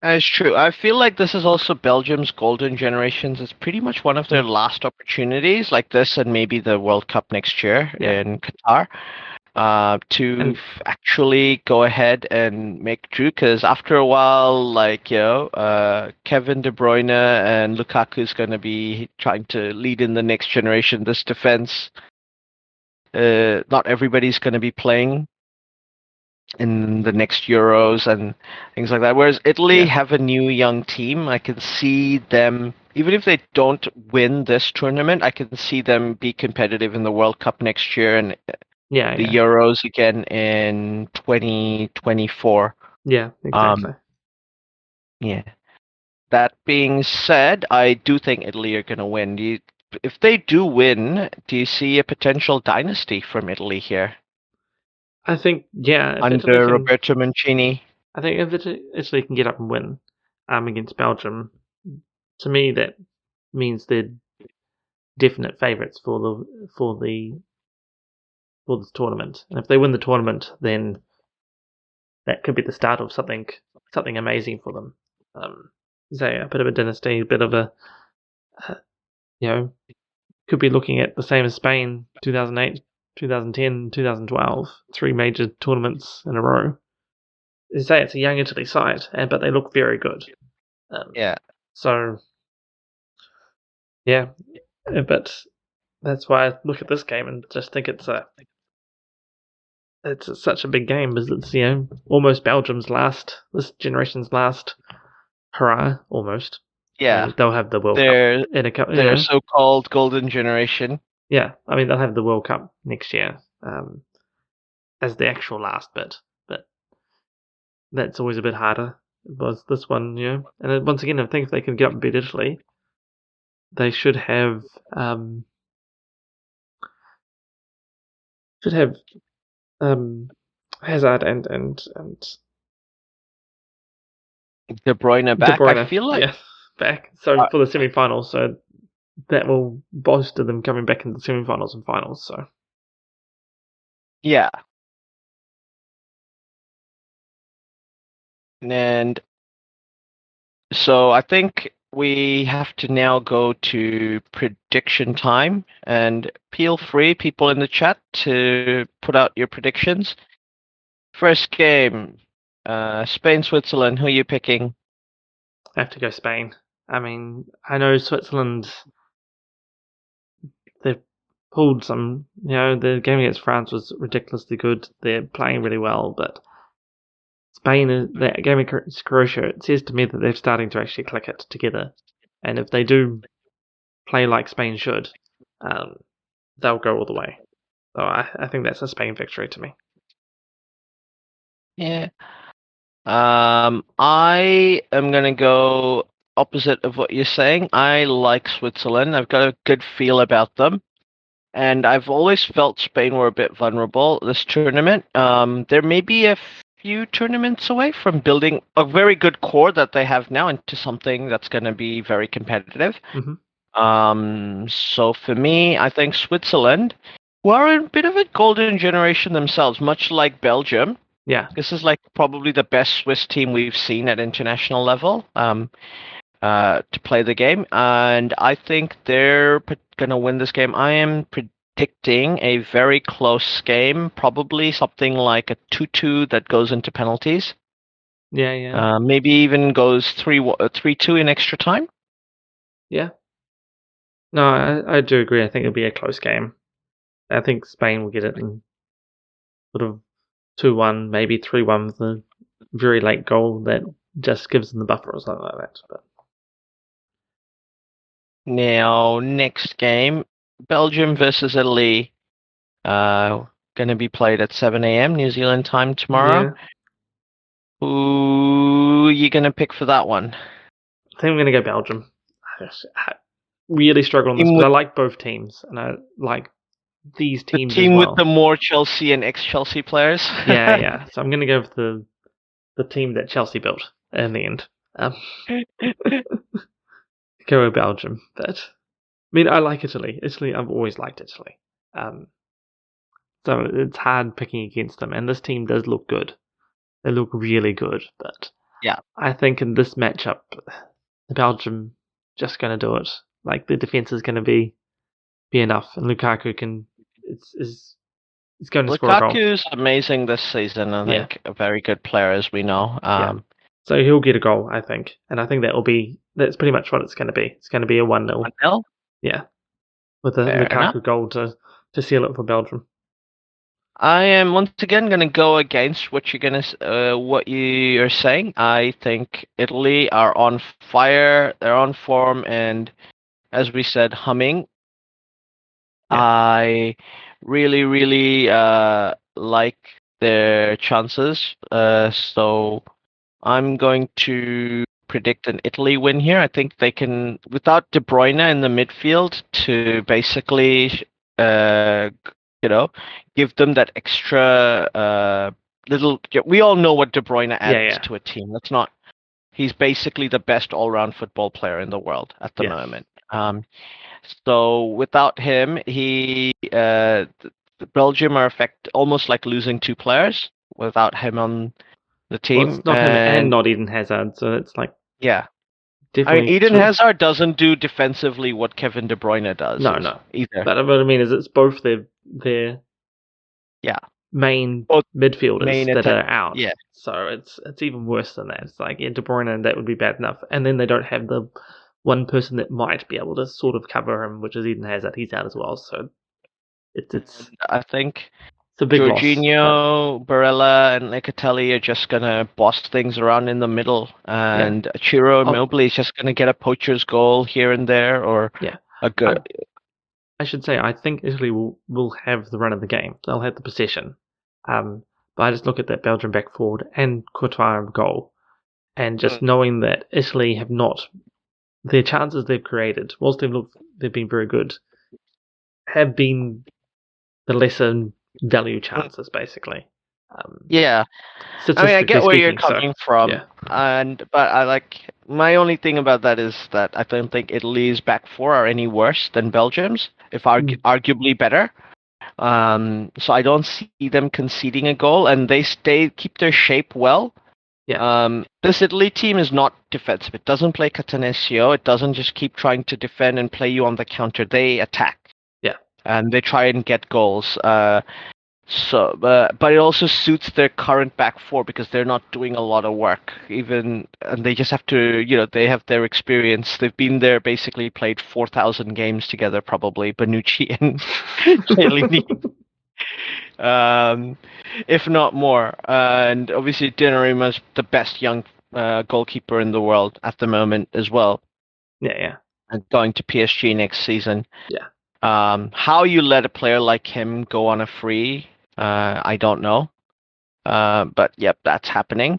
It's true. I feel like this is also Belgium's golden generations. It's pretty much one of their last opportunities, like this and maybe the World Cup next year in Qatar, to actually go ahead and make true. Because after a while, like Kevin De Bruyne and Lukaku is going to be trying to lead in the next generation. This defense, not everybody's going to be playing in the next Euros and things like that. Whereas Italy have a new young team. I can see them, even if they don't win this tournament, I can see them be competitive in the World Cup next year and the Euros again in 2024. Yeah, exactly. Yeah. That being said, I do think Italy are going to win. If they do win, do you see a potential dynasty from Italy here? I think, under Roberto Mancini. I think if Italy can get up and win against Belgium, to me that means they're definite favourites for this tournament. And if they win the tournament, then that could be the start of something amazing for them. Say a bit of a dynasty, a bit of a could be looking at the same as Spain, 2008, 2010, 2012, 3 major tournaments in a row. They say it's a young Italy side, but they look very good. So, yeah, but that's why I look at this game and just think it's such a big game, because it's almost this generation's last hurrah, almost. Yeah, and they'll have the World Cup in a couple. Their so-called golden generation. Yeah, I mean they'll have the World Cup next year as the actual last bit, but that's always a bit harder. Was this one, and then once again, I think if they can get up and beat Italy, they should have Hazard and De Bruyne back. I feel like back. So for the semi-finals, so that will bolster them coming back into the semi-finals and finals. So yeah, and so I think we have to now go to prediction time, and feel free, people in the chat, to put out your predictions. First game, Spain, Switzerland. Who are you picking? I have to go Spain. I mean, I know Switzerland, they've pulled some, the game against France was ridiculously good. They're playing really well, but Spain, that game against Croatia, it says to me that they're starting to actually click it together. And if they do play like Spain should, they'll go all the way. So I think that's a Spain victory to me. Yeah. I am going to go opposite of what you're saying. I like Switzerland. I've got a good feel about them. And I've always felt Spain were a bit vulnerable this tournament. There may be a few tournaments away from building a very good core that they have now into something that's going to be very competitive. Mm-hmm. So for me, I think Switzerland, who are a bit of a golden generation themselves, much like Belgium. Yeah, this is like probably the best Swiss team we've seen at international level to play the game, and I think they're going to win this game. I am predicting a very close game, probably something like a 2-2 that goes into penalties. Yeah. Maybe even goes 3-2 in extra time. Yeah. No, I do agree. I think it'll be a close game. I think Spain will get it in sort of 2-1, maybe 3-1 with a very late goal that just gives them the buffer or something like that. But Now, next game, Belgium versus Italy. Going to be played at 7 a.m. New Zealand time tomorrow. yeah, Who are you going to pick for that one? I think I'm going to go Belgium. I really struggle on this, but I like both teams, and I like these The teams team as well. with the more Chelsea and ex-Chelsea players. Yeah. So I'm going to go with the team that Chelsea built in the end. Go with Belgium, but I mean, I like Italy. I've always liked Italy. So it's hard picking against them, and this team does look good. They look really good, but Yeah. I think in this matchup, the Belgium just going to do it. Like the defense is going to be enough, and Lukaku is going to score a goal. Lukaku's amazing this season. I think a very good player, as we know. So he'll get a goal, I think, and I think that's pretty much what it's going to be. It's going to be a 1-0. 1-0? Yeah, with a Fair Lukaku enough. goal to seal it for Belgium. I am once again going to go against what what you are saying. I think Italy are on fire. They're on form, and as we said, humming. Yeah. I really, really like their chances. So I'm going to predict an Italy win here. I think they can, without De Bruyne in the midfield, to basically, give them that extra little. We all know what De Bruyne adds to a team. That's not. He's basically the best all-round football player in the world at the moment. So without him, Belgium are almost like losing two players without him on the team. Well, it's not him and not Eden Hazard, so it's like definitely. Eden Hazard doesn't do defensively what Kevin De Bruyne does. No, either. But what I mean is, it's both their main midfielders that are out. Yeah. So it's even worse than that. It's like De Bruyne, that would be bad enough, and then they don't have the one person that might be able to sort of cover him, which is Eden Hazard. He's out as well, so it's. I think it's a big Jorginho, Barella, and Locatelli are just gonna boss things around in the middle, and Ciro Immobile is just gonna get a poacher's goal here and there, or a good. I should say, I think Italy will have the run of the game. They'll have the possession. But I just look at that Belgian back forward and Courtois goal, and just knowing that Italy have not. Their chances they've created, whilst they've been very good, have been the lesser value chances, basically. I get where you're coming from, but my only thing about that is that I don't think Italy's back four are any worse than Belgium's, if arguably better. So I don't see them conceding a goal, and they keep their shape well. This Italy team is not defensive. It doesn't play Catenaccio. It doesn't just keep trying to defend and play you on the counter. They attack. And they try and get goals. But it also suits their current back four because they're not doing a lot of work. And they just have to, they have their experience. They've been there, basically played 4,000 games together, probably, Bonucci and Chiellini. If not more. And obviously Donnarumma's the best young goalkeeper in the world at the moment as well. And going to PSG next season. How you let a player like him go on a free, I don't know. But yep, that's happening.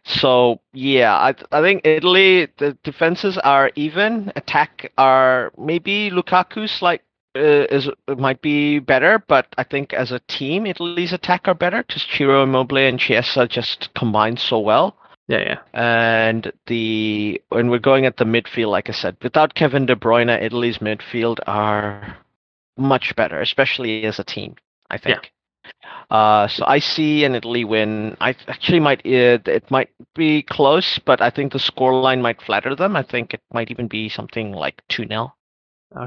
So I think Italy, the defenses are even. Attack are maybe Lukaku's might be better, but I think as a team, Italy's attack are better because Ciro Immobile and Chiesa just combine so well. And when we're going at the midfield, like I said, without Kevin De Bruyne, Italy's midfield are much better, especially as a team, I think. So I see an Italy win. I actually it might be close, but I think the scoreline might flatter them. I think it might even be something like 2-0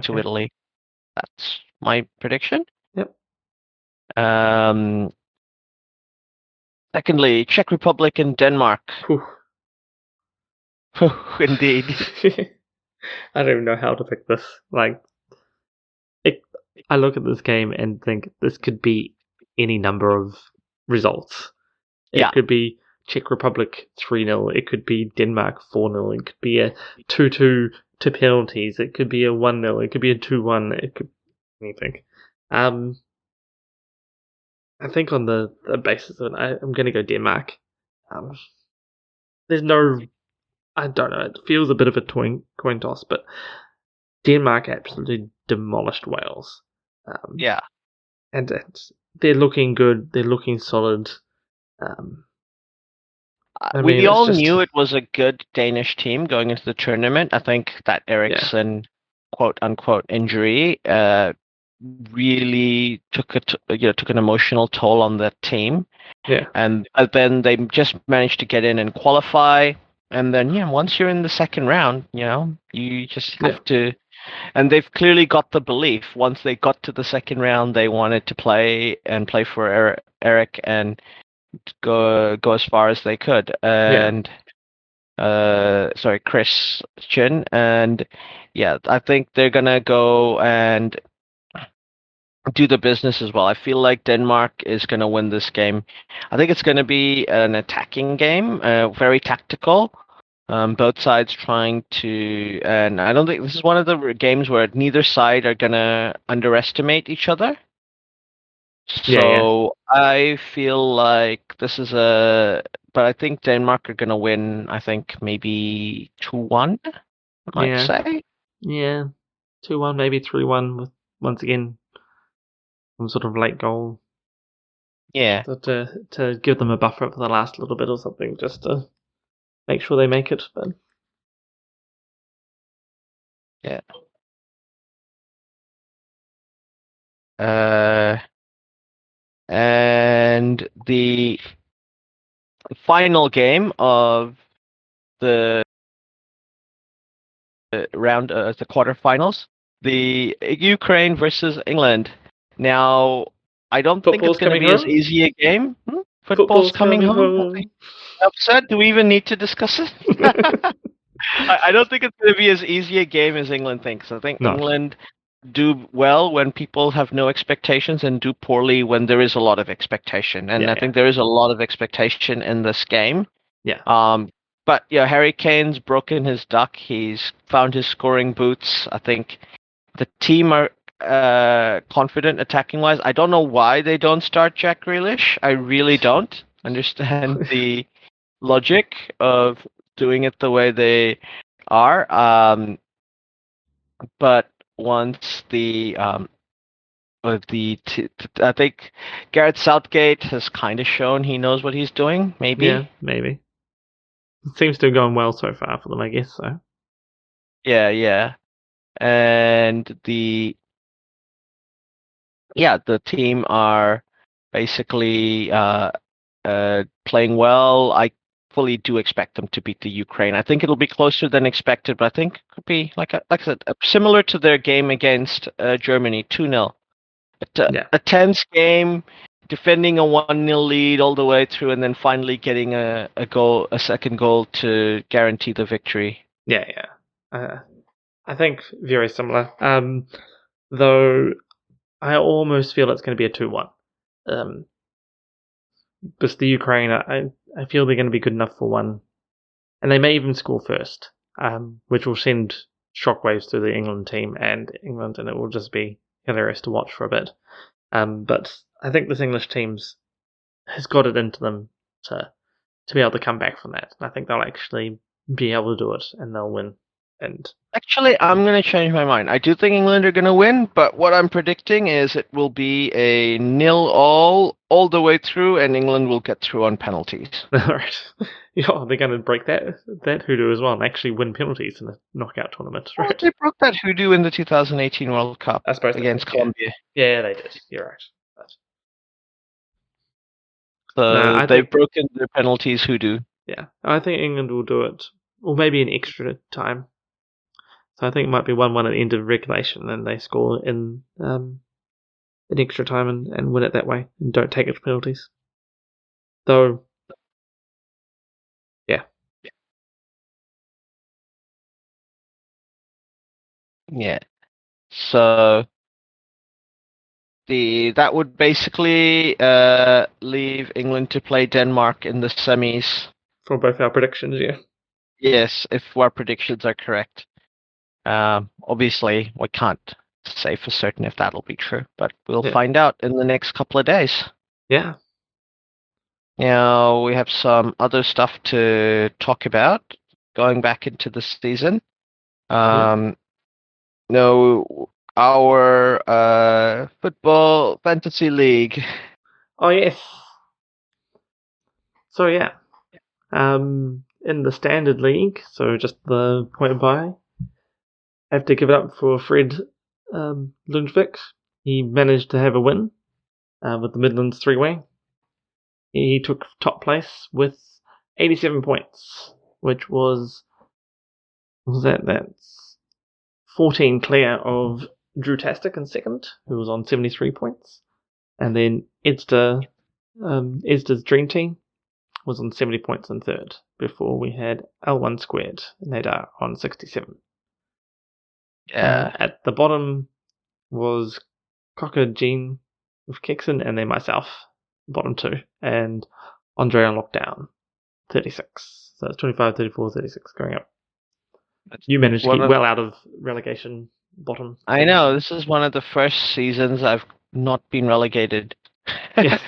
to Italy. That's my prediction. Secondly, Czech Republic and Denmark. Indeed. I don't even know how to pick this. I look at this game and think this could be any number of results. It could be Czech Republic 3-0. It could be Denmark 4-0. It could be a 2-2 to penalties. It could be a 1-0. It could be a 2-1. It could be anything. I think on the basis of it, I'm going to go Denmark. There's no... I don't know. It feels a bit of a coin toss, but Denmark absolutely demolished Wales. And they're looking good. They're looking solid. We all knew it was a good Danish team going into the tournament. I think that Eriksen quote-unquote injury really took an emotional toll on that team. Yeah. And then they just managed to get in and qualify. And then, once you're in the second round, you just have to... And they've clearly got the belief. Once they got to the second round, they wanted to play for Eric and go as far as they could. And Christian. And I think they're gonna go and do the business as well. I feel like Denmark is gonna win this game. I think it's gonna be an attacking game, very tactical. Both sides trying to, and I don't think this is one of the games where neither side are gonna underestimate each other. So I feel like this is but I think Denmark are gonna win. I think maybe 2-1. I might say. Yeah, 2-1, maybe 3-1 with once again some sort of late goal. Yeah. To give them a buffer for the last little bit or something, just to make sure they make it. But yeah. And the final game of the round, the quarterfinals, the Ukraine versus England. Now, I don't think it's going to be as easy a game. Football's coming home. Upset? Do we even need to discuss it? I don't think it's going to be as easy a game as England thinks. I think England do well when people have no expectations and do poorly when there is a lot of expectation. And I think there is a lot of expectation in this game. Yeah. But Harry Kane's broken his duck. He's found his scoring boots. I think the team are confident attacking wise. I don't know why they don't start Jack Grealish. I really don't understand the logic of doing it the way they are. But once I think Gareth Southgate has kind of shown he knows what he's doing. Maybe. Yeah, maybe. It seems to have gone well so far for them, I guess so. Yeah. And the team are basically playing well. I fully do expect them to beat the Ukraine. I think it'll be closer than expected, but I think it could be like I said, similar to their game against Germany, 2-0. A tense game, defending a 1-0 lead all the way through, and then finally getting a second goal to guarantee the victory. Yeah. I think very similar. Though I almost feel it's going to be a 2-1. But the Ukraine, I feel they're going to be good enough for one, and they may even score first, which will send shockwaves through the England team and England, and it will just be hilarious to watch for a bit. But I think this English team's has got it into them to be able to come back from that. I think they'll actually be able to do it, and they'll win. And actually, I'm going to change my mind. I do think England are going to win, but what I'm predicting is it will be a 0-all all the way through, and England will get through on penalties. All right. Yeah, they're going to break that hoodoo as well and actually win penalties in the knockout tournament. Right? Well, they broke that hoodoo in the 2018 World Cup against Colombia. Yeah, they did. You're right. So they've broken their penalties hoodoo. Yeah, I think England will do it, or maybe in extra time. So I think it might be 1-1 at the end of regulation, and they score in extra time and win it that way, and don't take it to penalties. Though, yeah. Yeah. So that would basically leave England to play Denmark in the semis. For both our predictions, yeah. Yes, if our predictions are correct. Obviously, we can't say for certain if that'll be true, but we'll find out in the next couple of days. Yeah. Now, we have some other stuff to talk about going back into the season. No, our football fantasy league. Oh, yes. So, yeah. In the standard league, so just the point by, I have to give it up for Fred Lundvik. He managed to have a win with the Midlands three-way. He took top place with 87 points, which was that's 14 clear of Drew Tastic in second, who was on 73 points. And then Edsta's Dream Team was on 70 points in third, before we had L1 Squared, Nadar, on 67. Yeah. At the bottom was Cocker Jean with Kexon, and then myself, bottom two, and Andre on lockdown, 36. So it's 25, 34, 36 going up. You managed to keep well out of relegation bottom. I know, this is one of the first seasons I've not been relegated. Yeah.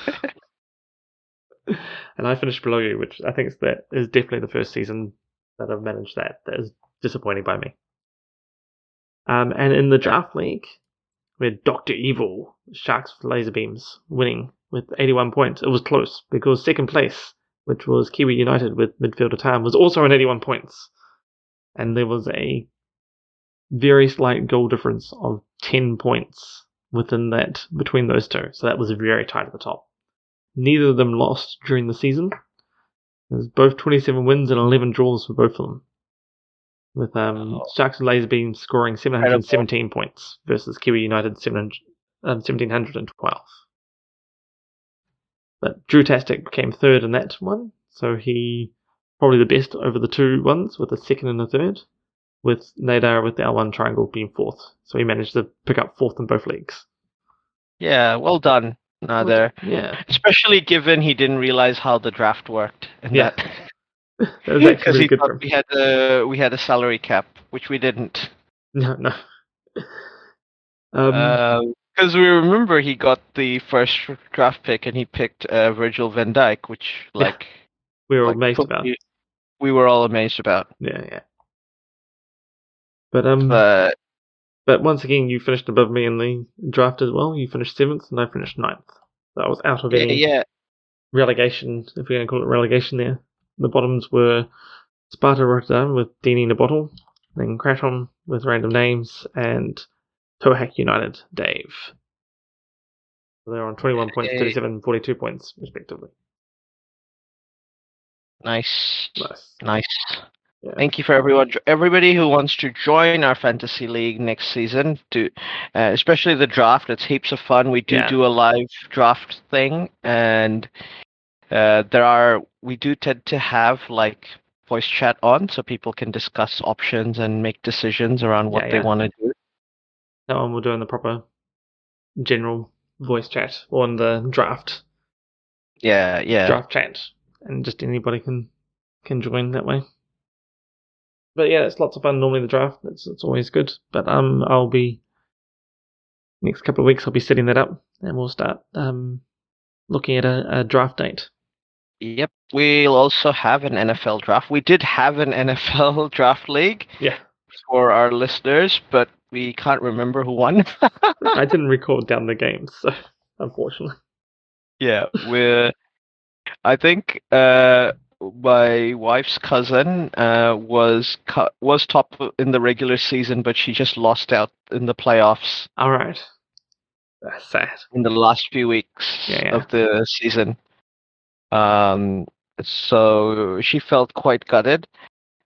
And I finished below you, which I think is definitely the first season that I've managed that. That is disappointing by me. And in the draft league, we had Dr. Evil, Sharks with Laser Beams, winning with 81 points. It was close, because second place, which was Kiwi United with midfielder Tam, was also on 81 points. And there was a very slight goal difference of 10 points between those two. So that was very tight at the top. Neither of them lost during the season. There's both 27 wins and 11 draws for both of them. With Sharks and Laserbeam scoring 717 points versus Kiwi United 1,712. But Drew Tastic came third in that one, so he probably the best over the two ones, with a second and a third, with Nadar with the L1 triangle being fourth. So he managed to pick up fourth in both leagues. Yeah, well done, Nader. Yeah. Especially given he didn't realize how the draft worked. That was actually he good thought we had a salary cap, which we didn't. No. Because we remember he got the first draft pick and he picked Virgil van Dijk, which we were amazed about. We were all amazed about. Yeah. But once again, you finished above me in the draft as well. You finished 7th, and I finished 9th. So I was out of any relegation, if you're going to call it relegation there. The bottoms were Sparta Rotterdam with Dini in a bottle, then Kraton with Random Names, and Tohack United, Dave. So they're on 21 points, 37, and 42 points, respectively. Nice. Yeah. Thank you for everybody who wants to join our fantasy league next season. Especially the draft, it's heaps of fun. We do a live draft thing, and we do tend to have voice chat on, so people can discuss options and make decisions around what they want to do. That one we're doing the proper general voice chat on the draft. Yeah. Draft chat, and just anybody can join that way. But yeah, it's lots of fun. Normally the draft, it's always good. But I'll be next couple of weeks. I'll be setting that up, and we'll start looking at a draft date. Yep, we'll also have an NFL draft. We did have an NFL draft league. Yeah. For our listeners, but we can't remember who won. I didn't record down the games, so unfortunately. Yeah, I think my wife's cousin was top in the regular season, but she just lost out in the playoffs. All right, that's sad. In the last few weeks of the season, so she felt quite gutted,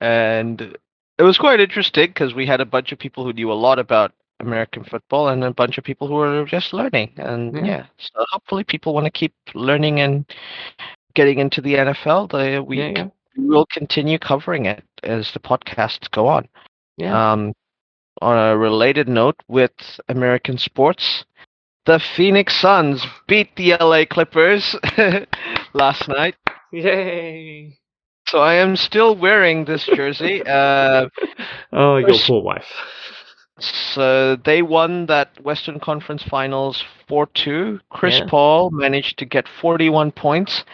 and it was quite interesting because we had a bunch of people who knew a lot about American football and a bunch of people who were just learning, and so hopefully people want to keep learning and getting into the NFL, we Yeah. will continue covering it as the podcasts go on. Yeah. On a related note with American sports, the Phoenix Suns beat the LA Clippers last night. Yay! So I am still wearing this jersey. Oh, your poor wife. So they won that Western Conference Finals 4-2. Chris Yeah. Paul managed to get 41 points.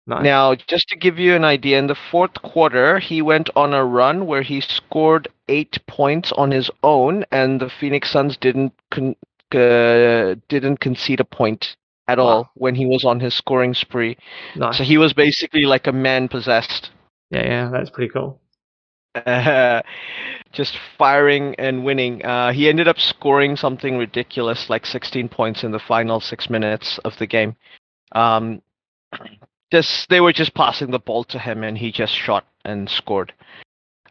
Nice. Now, just to give you an idea, in the fourth quarter, he went on a run where he scored 8 points on his own, and the Phoenix Suns didn't concede a point at all when he was on his scoring spree. Nice. So he was basically like a man possessed. Yeah, that's pretty cool. Just firing and winning. He ended up scoring something ridiculous, like 16 points in the final 6 minutes of the game. They were just passing the ball to him, and he just shot and scored.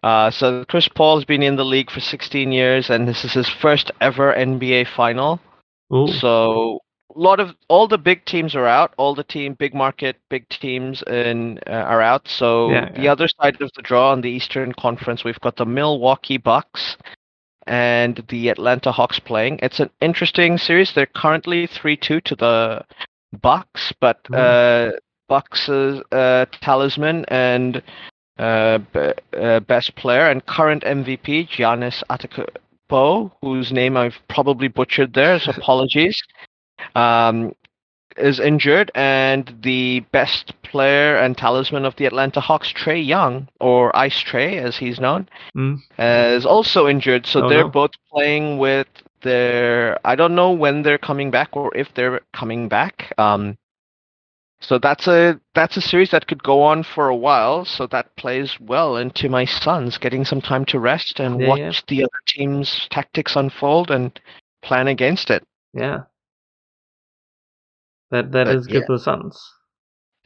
So Chris Paul's been in the league for 16 years, and this is his first ever NBA final. Ooh. So all the big teams are out. All the big market, big teams are out. So the other side of the draw on the Eastern Conference, we've got the Milwaukee Bucks and the Atlanta Hawks playing. It's an interesting series. They're currently 3-2 to the Bucks, but Bucks' talisman and best player and current MVP Giannis Antetokounmpo, whose name I've probably butchered there, so apologies, is injured, and the best player and talisman of the Atlanta Hawks, Trae Young, or Ice Trae as he's known, is also injured. So they're both playing with I don't know when they're coming back or if they're coming back. So that's a series that could go on for a while. So that plays well into my Suns getting some time to rest and watch the other team's tactics unfold and plan against it. Yeah. That is good for the Suns.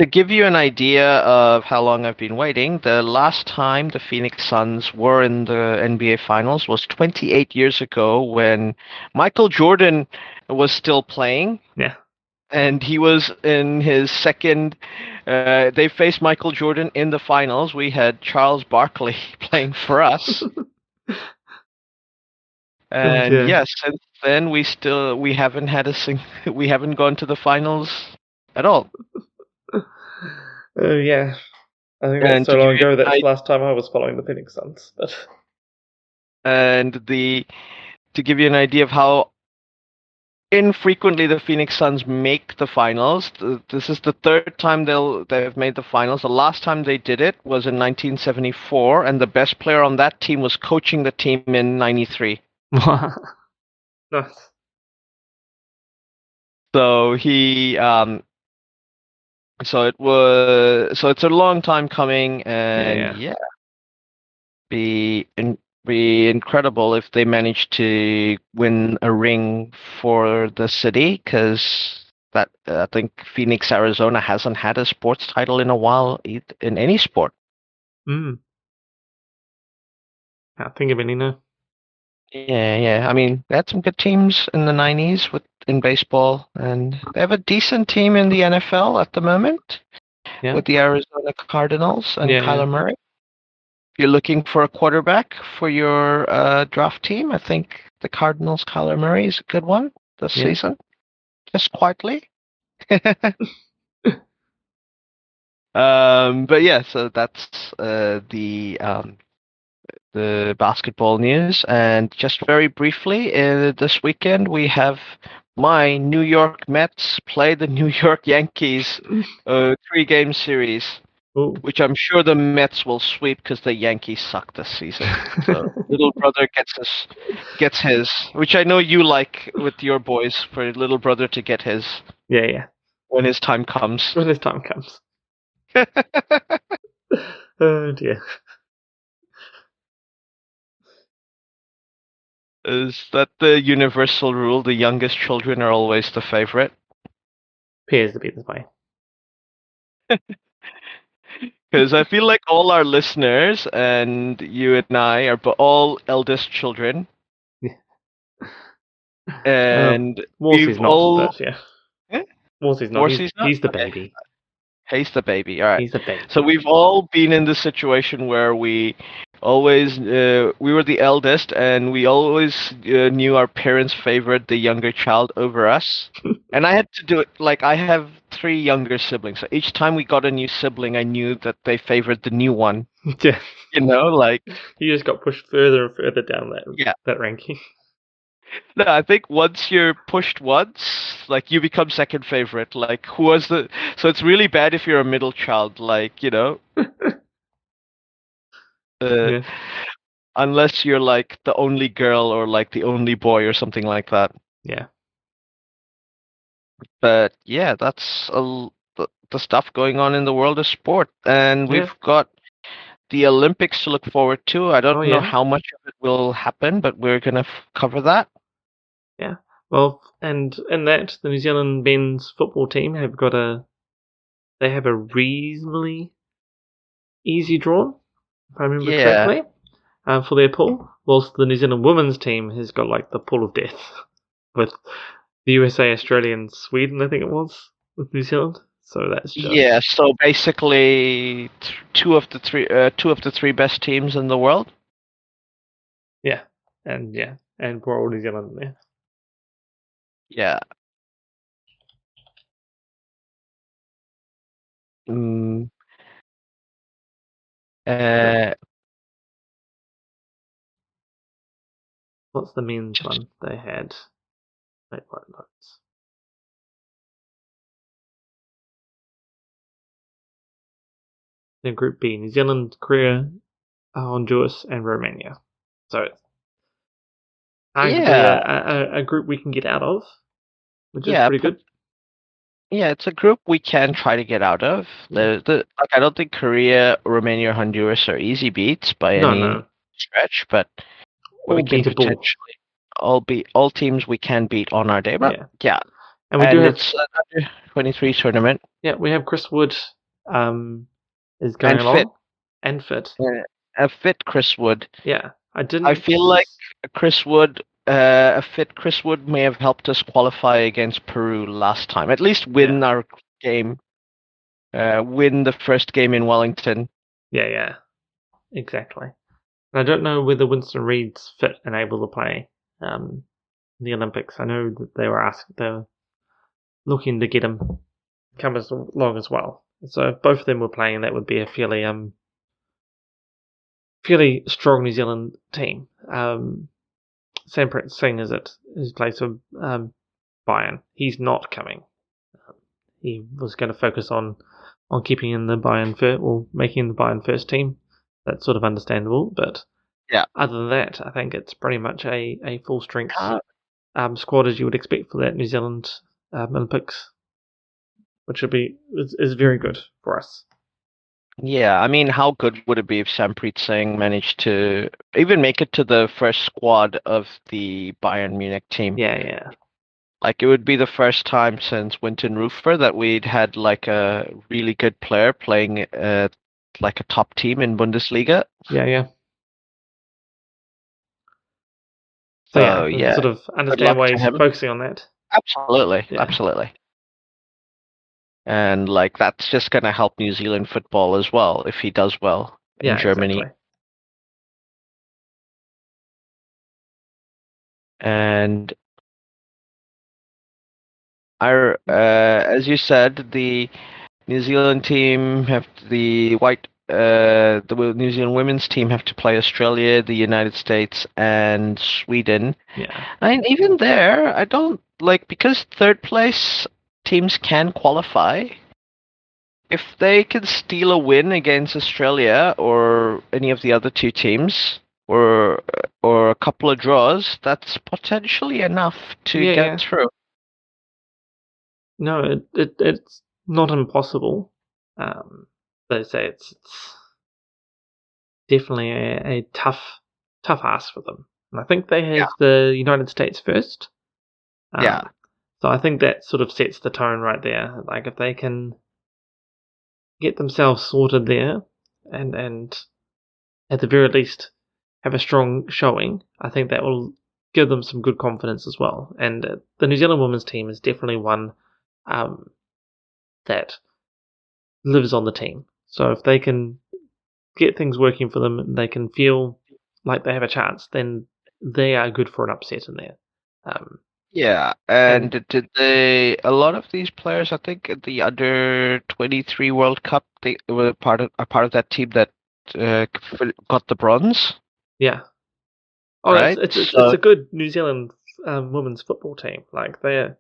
To give you an idea of how long I've been waiting, the last time the Phoenix Suns were in the NBA Finals was 28 years ago when Michael Jordan was still playing. Yeah. And he was in his second. They faced Michael Jordan in the finals. We had Charles Barkley playing for us. And yes, since then we haven't had we haven't gone to the finals at all. Yeah, I think that's so long ago. That's the last time I was following the Phoenix Suns. But to give you an idea of how infrequently the Phoenix Suns make the finals, this is the third time they've made the finals. The last time they did it was in 1974, and the best player on that team was coaching the team in 93. Nice. So it's a long time coming, and be incredible if they manage to win a ring for the city, because I think Phoenix, Arizona hasn't had a sports title in a while in any sport. Can't think of any now. Yeah. I mean, they had some good teams in the 90s in baseball, and they have a decent team in the NFL at the moment with the Arizona Cardinals and Kyler Murray. If you're looking for a quarterback for your draft team, I think the Cardinals' Kyler Murray is a good one this season. Just quietly. But yeah, so that's the basketball news. And just very briefly, this weekend we have my New York Mets play the New York Yankees 3-game series. Ooh. Which I'm sure the Mets will sweep because the Yankees suck this season. So little brother gets his, which I know you like with your boys, for little brother to get his. Yeah. When his time comes. When his time comes. Oh dear. Is that the universal rule? The youngest children are always the favorite? Appears to be this way. Because I feel like all our listeners and you and I are all eldest children. And Morsy's not, all... but yeah. Morsy's not. He's the baby. He's the baby. All right. He's the baby. So we've all been in this situation where we always we were the eldest, and we always knew our parents favored the younger child over us. And I had to do it. Like, I have 3 younger siblings, so each time we got a new sibling, I knew that they favored the new one. Yeah. You know, like, You just got pushed further and further down that ranking. no, I think once you're pushed once, like, you become second favorite. Like, who was the? So it's really bad if you're a middle child, like, you know. Yeah. Unless you're like the only girl or like the only boy or something like that. Yeah. But yeah, that's the stuff going on in the world of sport, and we've got the Olympics to look forward to. I don't know how much of it will happen, but we're gonna cover that. Yeah. Well, and in that, the New Zealand men's football team have they have a reasonably easy draw, if I remember correctly, for their pool. Whilst the New Zealand women's team has got like the pool of death with the USA, Australia, and Sweden, I think it was, with New Zealand. So that's just... So basically, two of the three best teams in the world. And poor old New Zealand in there. Yeah. What's the men's one they had? Wait, what notes? In Group B, New Zealand, Korea, Honduras, and Romania. So it's arguably a group we can get out of, which is pretty good. Yeah, it's a group we can try to get out of. I don't think Korea, Romania, or Honduras are easy beats by any stretch, but we can potentially all teams we can beat on our day. But and we do have it's an under-23 tournament. Yeah, we have Chris Wood is going along and fit. A fit Chris Wood. Yeah, I feel like a fit Chris Wood may have helped us qualify against Peru last time. At least win our game. Win the first game in Wellington. Yeah, exactly. And I don't know whether Winston Reid's fit and able to play the Olympics. I know that they were looking to get him come as long as well. So if both of them were playing, that would be a fairly strong New Zealand team. Sam Singh is it who's plays for Bayern. He's not coming. He was going to focus on keeping in the Bayern or making the Bayern first team. That's sort of understandable, but other than that, I think it's pretty much a full strength squad as you would expect for that New Zealand Olympics, which is very good for us. Yeah, I mean, how good would it be if Sampreet Singh managed to even make it to the first squad of the Bayern Munich team? Yeah. Like, it would be the first time since Winton Rufer that we'd had like a really good player playing like a top team in Bundesliga. Yeah. So sort of understand why he's focusing on that. Absolutely. And like, that's just going to help New Zealand football as well if he does well in Germany. Exactly. And as you said, the New Zealand team the New Zealand women's team have to play Australia, the United States, and Sweden. Yeah. And even there, I don't because third place teams can qualify. If they can steal a win against Australia or any of the other two teams, or a couple of draws, that's potentially enough to get through. No, it's not impossible. They say it's definitely a tough ask for them. And I think they have the United States first. So I think that sort of sets the tone right there. Like, if they can get themselves sorted there and at the very least have a strong showing, I think that will give them some good confidence as well. And the New Zealand women's team is definitely one that lives on the team. So if they can get things working for them and they can feel like they have a chance, then they are good for an upset in there. Yeah, and did they? A lot of these players, I think, at the under-23 World Cup, they were part of that team that got the bronze. Yeah. Oh, right? it's a good New Zealand women's football team. Like they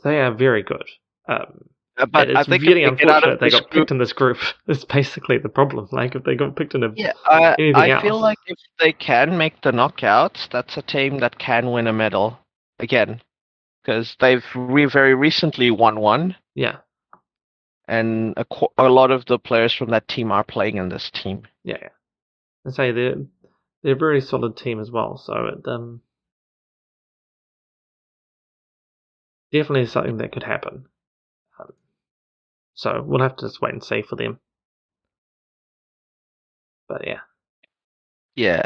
are very good. But I it's think really if they get out of unfortunate they this got picked in this group. It's basically the problem. Like if they got picked in anything I else. feel like if they can make the knockouts, that's a team that can win a medal again, because they've very recently won one. Yeah. And a lot of the players from that team are playing in this team. Yeah. I say they're a very solid team as well. So it definitely is something that could happen. So we'll have to just wait and see for them. But yeah. Yeah.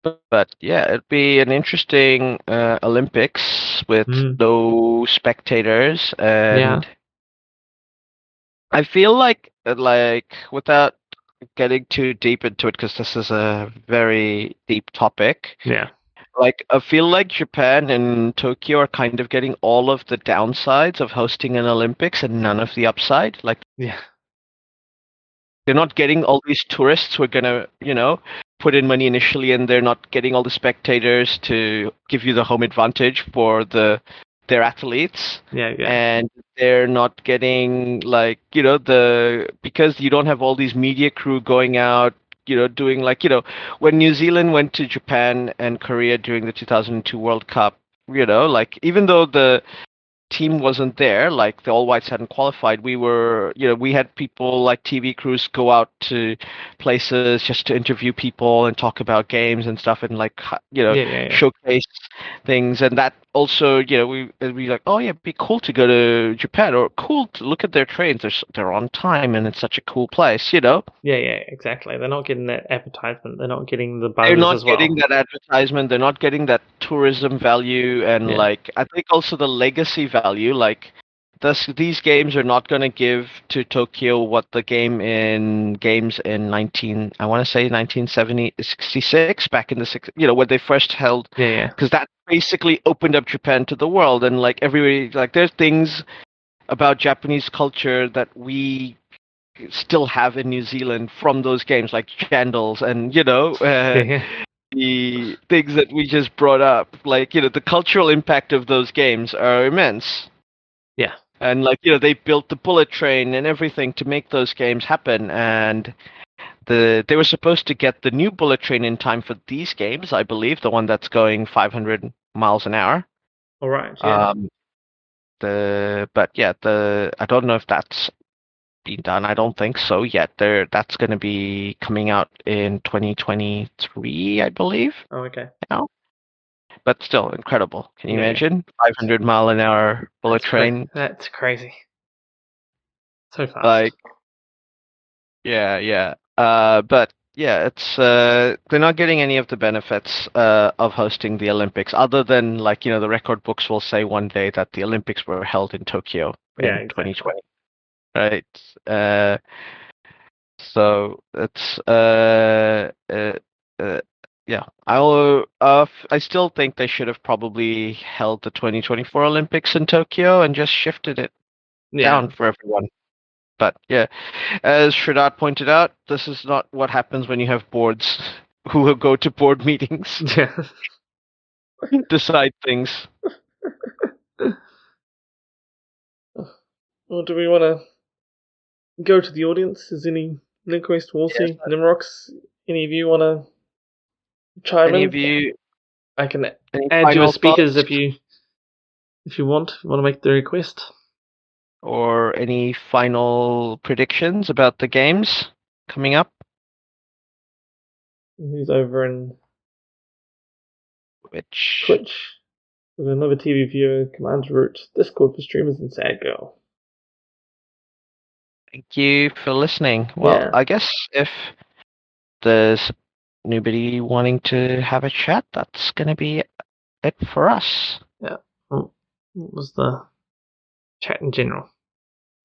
But yeah, it'd be an interesting Olympics with no spectators, and I feel like without getting too deep into it, because this is a very deep topic. Yeah. Like, I feel like Japan and Tokyo are kind of getting all of the downsides of hosting an Olympics and none of the upside. Like, yeah. They're not getting all these tourists who are gonna, put in money initially, and they're not getting all the spectators to give you the home advantage for their athletes. Yeah. And they're not getting because you don't have all these media crew going out, doing when New Zealand went to Japan and Korea during the 2002 World Cup, even though the team wasn't there, like the All Whites hadn't qualified, we had people like TV crews go out to places just to interview people and talk about games and stuff, and showcase things. And that also, we like, oh yeah, it'd be cool to go to Japan, or cool to look at their trains. They're on time and it's such a cool place, Yeah, exactly. They're not getting that advertisement. They're not getting the buzz. They're not getting that advertisement. They're not getting that tourism value, and I think also the legacy value. Like, these games are not going to give to Tokyo what the games in 1966, back in the when they first held. Because that basically opened up Japan to the world, and everybody, there's things about Japanese culture that we still have in New Zealand from those games, like chandels and the things that we just brought up. The cultural impact of those games are immense. Yeah. And they built the bullet train and everything to make those games happen, and they were supposed to get the new bullet train in time for these games, I believe, the one that's going 500 miles an hour. All right. Yeah. I don't know if that's been done. I don't think so yet. That's going to be coming out in 2023, I believe. Oh, okay. But still incredible. Can you imagine 500 mile an hour bullet train? That's crazy. So fast. But yeah, it's they're not getting any of the benefits of hosting the Olympics, other than the record books will say one day that the Olympics were held in Tokyo in 2020. Right. So it's I still think they should have probably held the 2024 Olympics in Tokyo and just shifted it down for everyone. But yeah, as Shraddha pointed out, this is not what happens when you have boards who go to board meetings. Decide things. Well, do we want to go to the audience? Is any Linquist, Wolsey, Nimrox, any of you want to chime in? Any of you? I can add you as speakers if you want. If you want to make the request. Or any final predictions about the games coming up? Who's over in Twitch? We've got another TV viewer, Command Root, Discord for streamers, and Sad Girl. Thank you for listening. Well, I guess if there's nobody wanting to have a chat, that's going to be it for us. Yeah. What was the chat in general?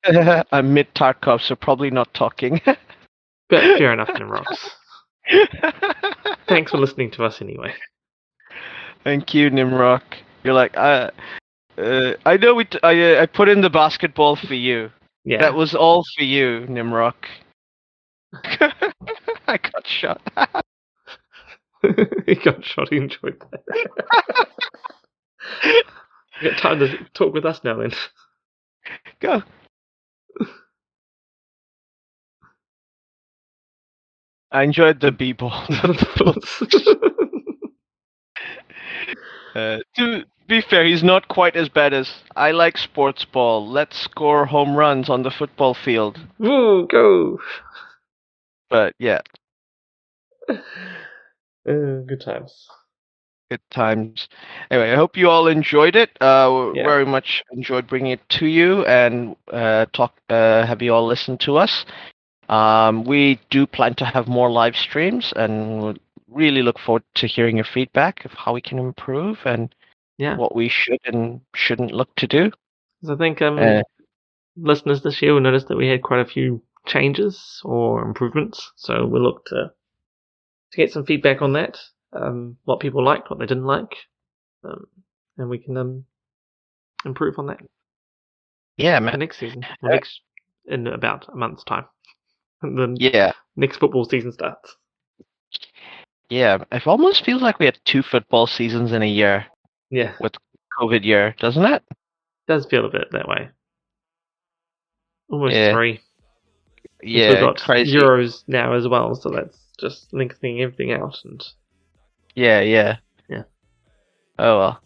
I'm mid Tarkov, so probably not talking. But fair enough, Nimrox. Thanks for listening to us anyway. Thank you, Nimrock. You're like, I know I put in the basketball for you. Yeah. That was all for you, Nimrock. I got shot. He got shot. He enjoyed that. You got time to talk with us now, then. Go. I enjoyed the b-ball. To be fair, he's not quite as bad as I like sports ball. Let's score home runs on the football field. Woo, go! But yeah. Good times. Good times. Anyway, I hope you all enjoyed it. Very much enjoyed bringing it to you and have you all listen to us. We do plan to have more live streams and we'll really look forward to hearing your feedback of how we can improve and what we should and shouldn't look to do. So I think listeners this year will notice that we had quite a few changes or improvements. So we'll look to get some feedback on that. What people liked, what they didn't like, and we can improve on that. Yeah, man. For next season, or in about a month's time. And then next football season starts. Yeah, it almost feels like we had 2 football seasons in a year. Yeah. With COVID year, doesn't it? Does feel a bit that way. Almost 3. Yeah, we've got crazy. Euros now as well, so that's just lengthening everything out. And Yeah. Oh well.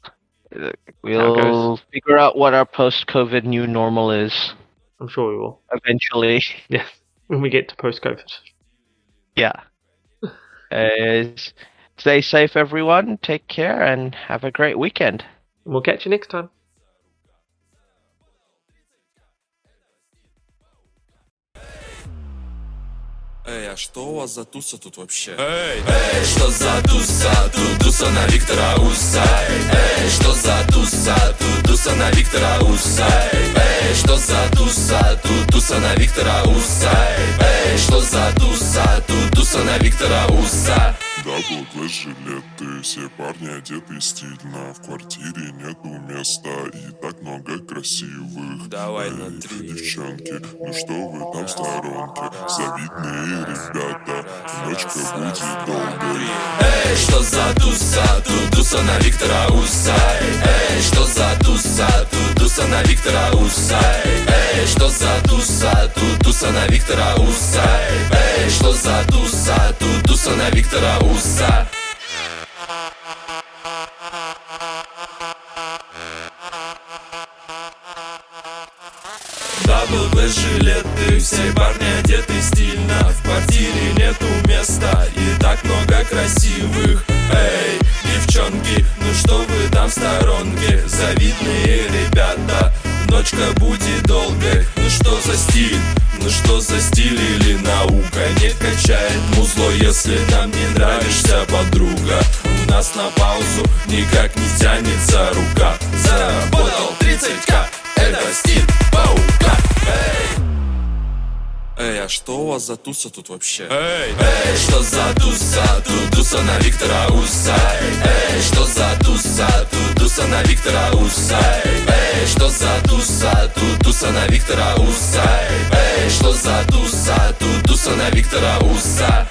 We'll figure out what our post-COVID new normal is. I'm sure we will. Eventually. Yeah, when we get to post-COVID. Yeah. Stay safe, everyone. Take care and have a great weekend. We'll catch you next time. Эй, а что у вас за туса тут вообще? Эй, что за туса? Тут туса на Виктора Уса. Эй, что за туса? Тут туса на Виктора Уса. Эй, что за туса? Тут туса на Виктора Уса. Эй, что за туса? Тут туса на Виктора Уса. Дабл-жилеты, все парни одеты стильно. В квартире нету места и так много красивых. Давай на 3. Девчонки, ну что вы там в сторонке? Завидные ребята, ночка будет долгой. Эй, что за туса? Тут туса на Виктора Уса. Эй, что за туса? Тут туса на Виктора Уса. Эй, что за туса? Тут туса на Виктора Уса. Эй, что за туса? Тут туса на Виктора Уса. Дабл-жилеты, все парни одеты стильно. В квартире нету места и так много красивых. Эй, девчонки, ну что вы там в сторонке? Завидные ребята, ночка будет долгой. Ну что за стиль? Ну что за стиль или наука? Не качает музло, если нам не нравишься, подруга. У нас на паузу никак не тянется рука. Заработал 30к, это стиль паука. Эй, а что у вас за туса тут вообще? Эй, что за туса? Тут туса на Виктора Уса. Эй, что за туса? Тут туса на Виктора Уса. Эй, что за туса? Тут туса на Виктора Уса. Эй, что за туса? Тут туса на Виктора Уса.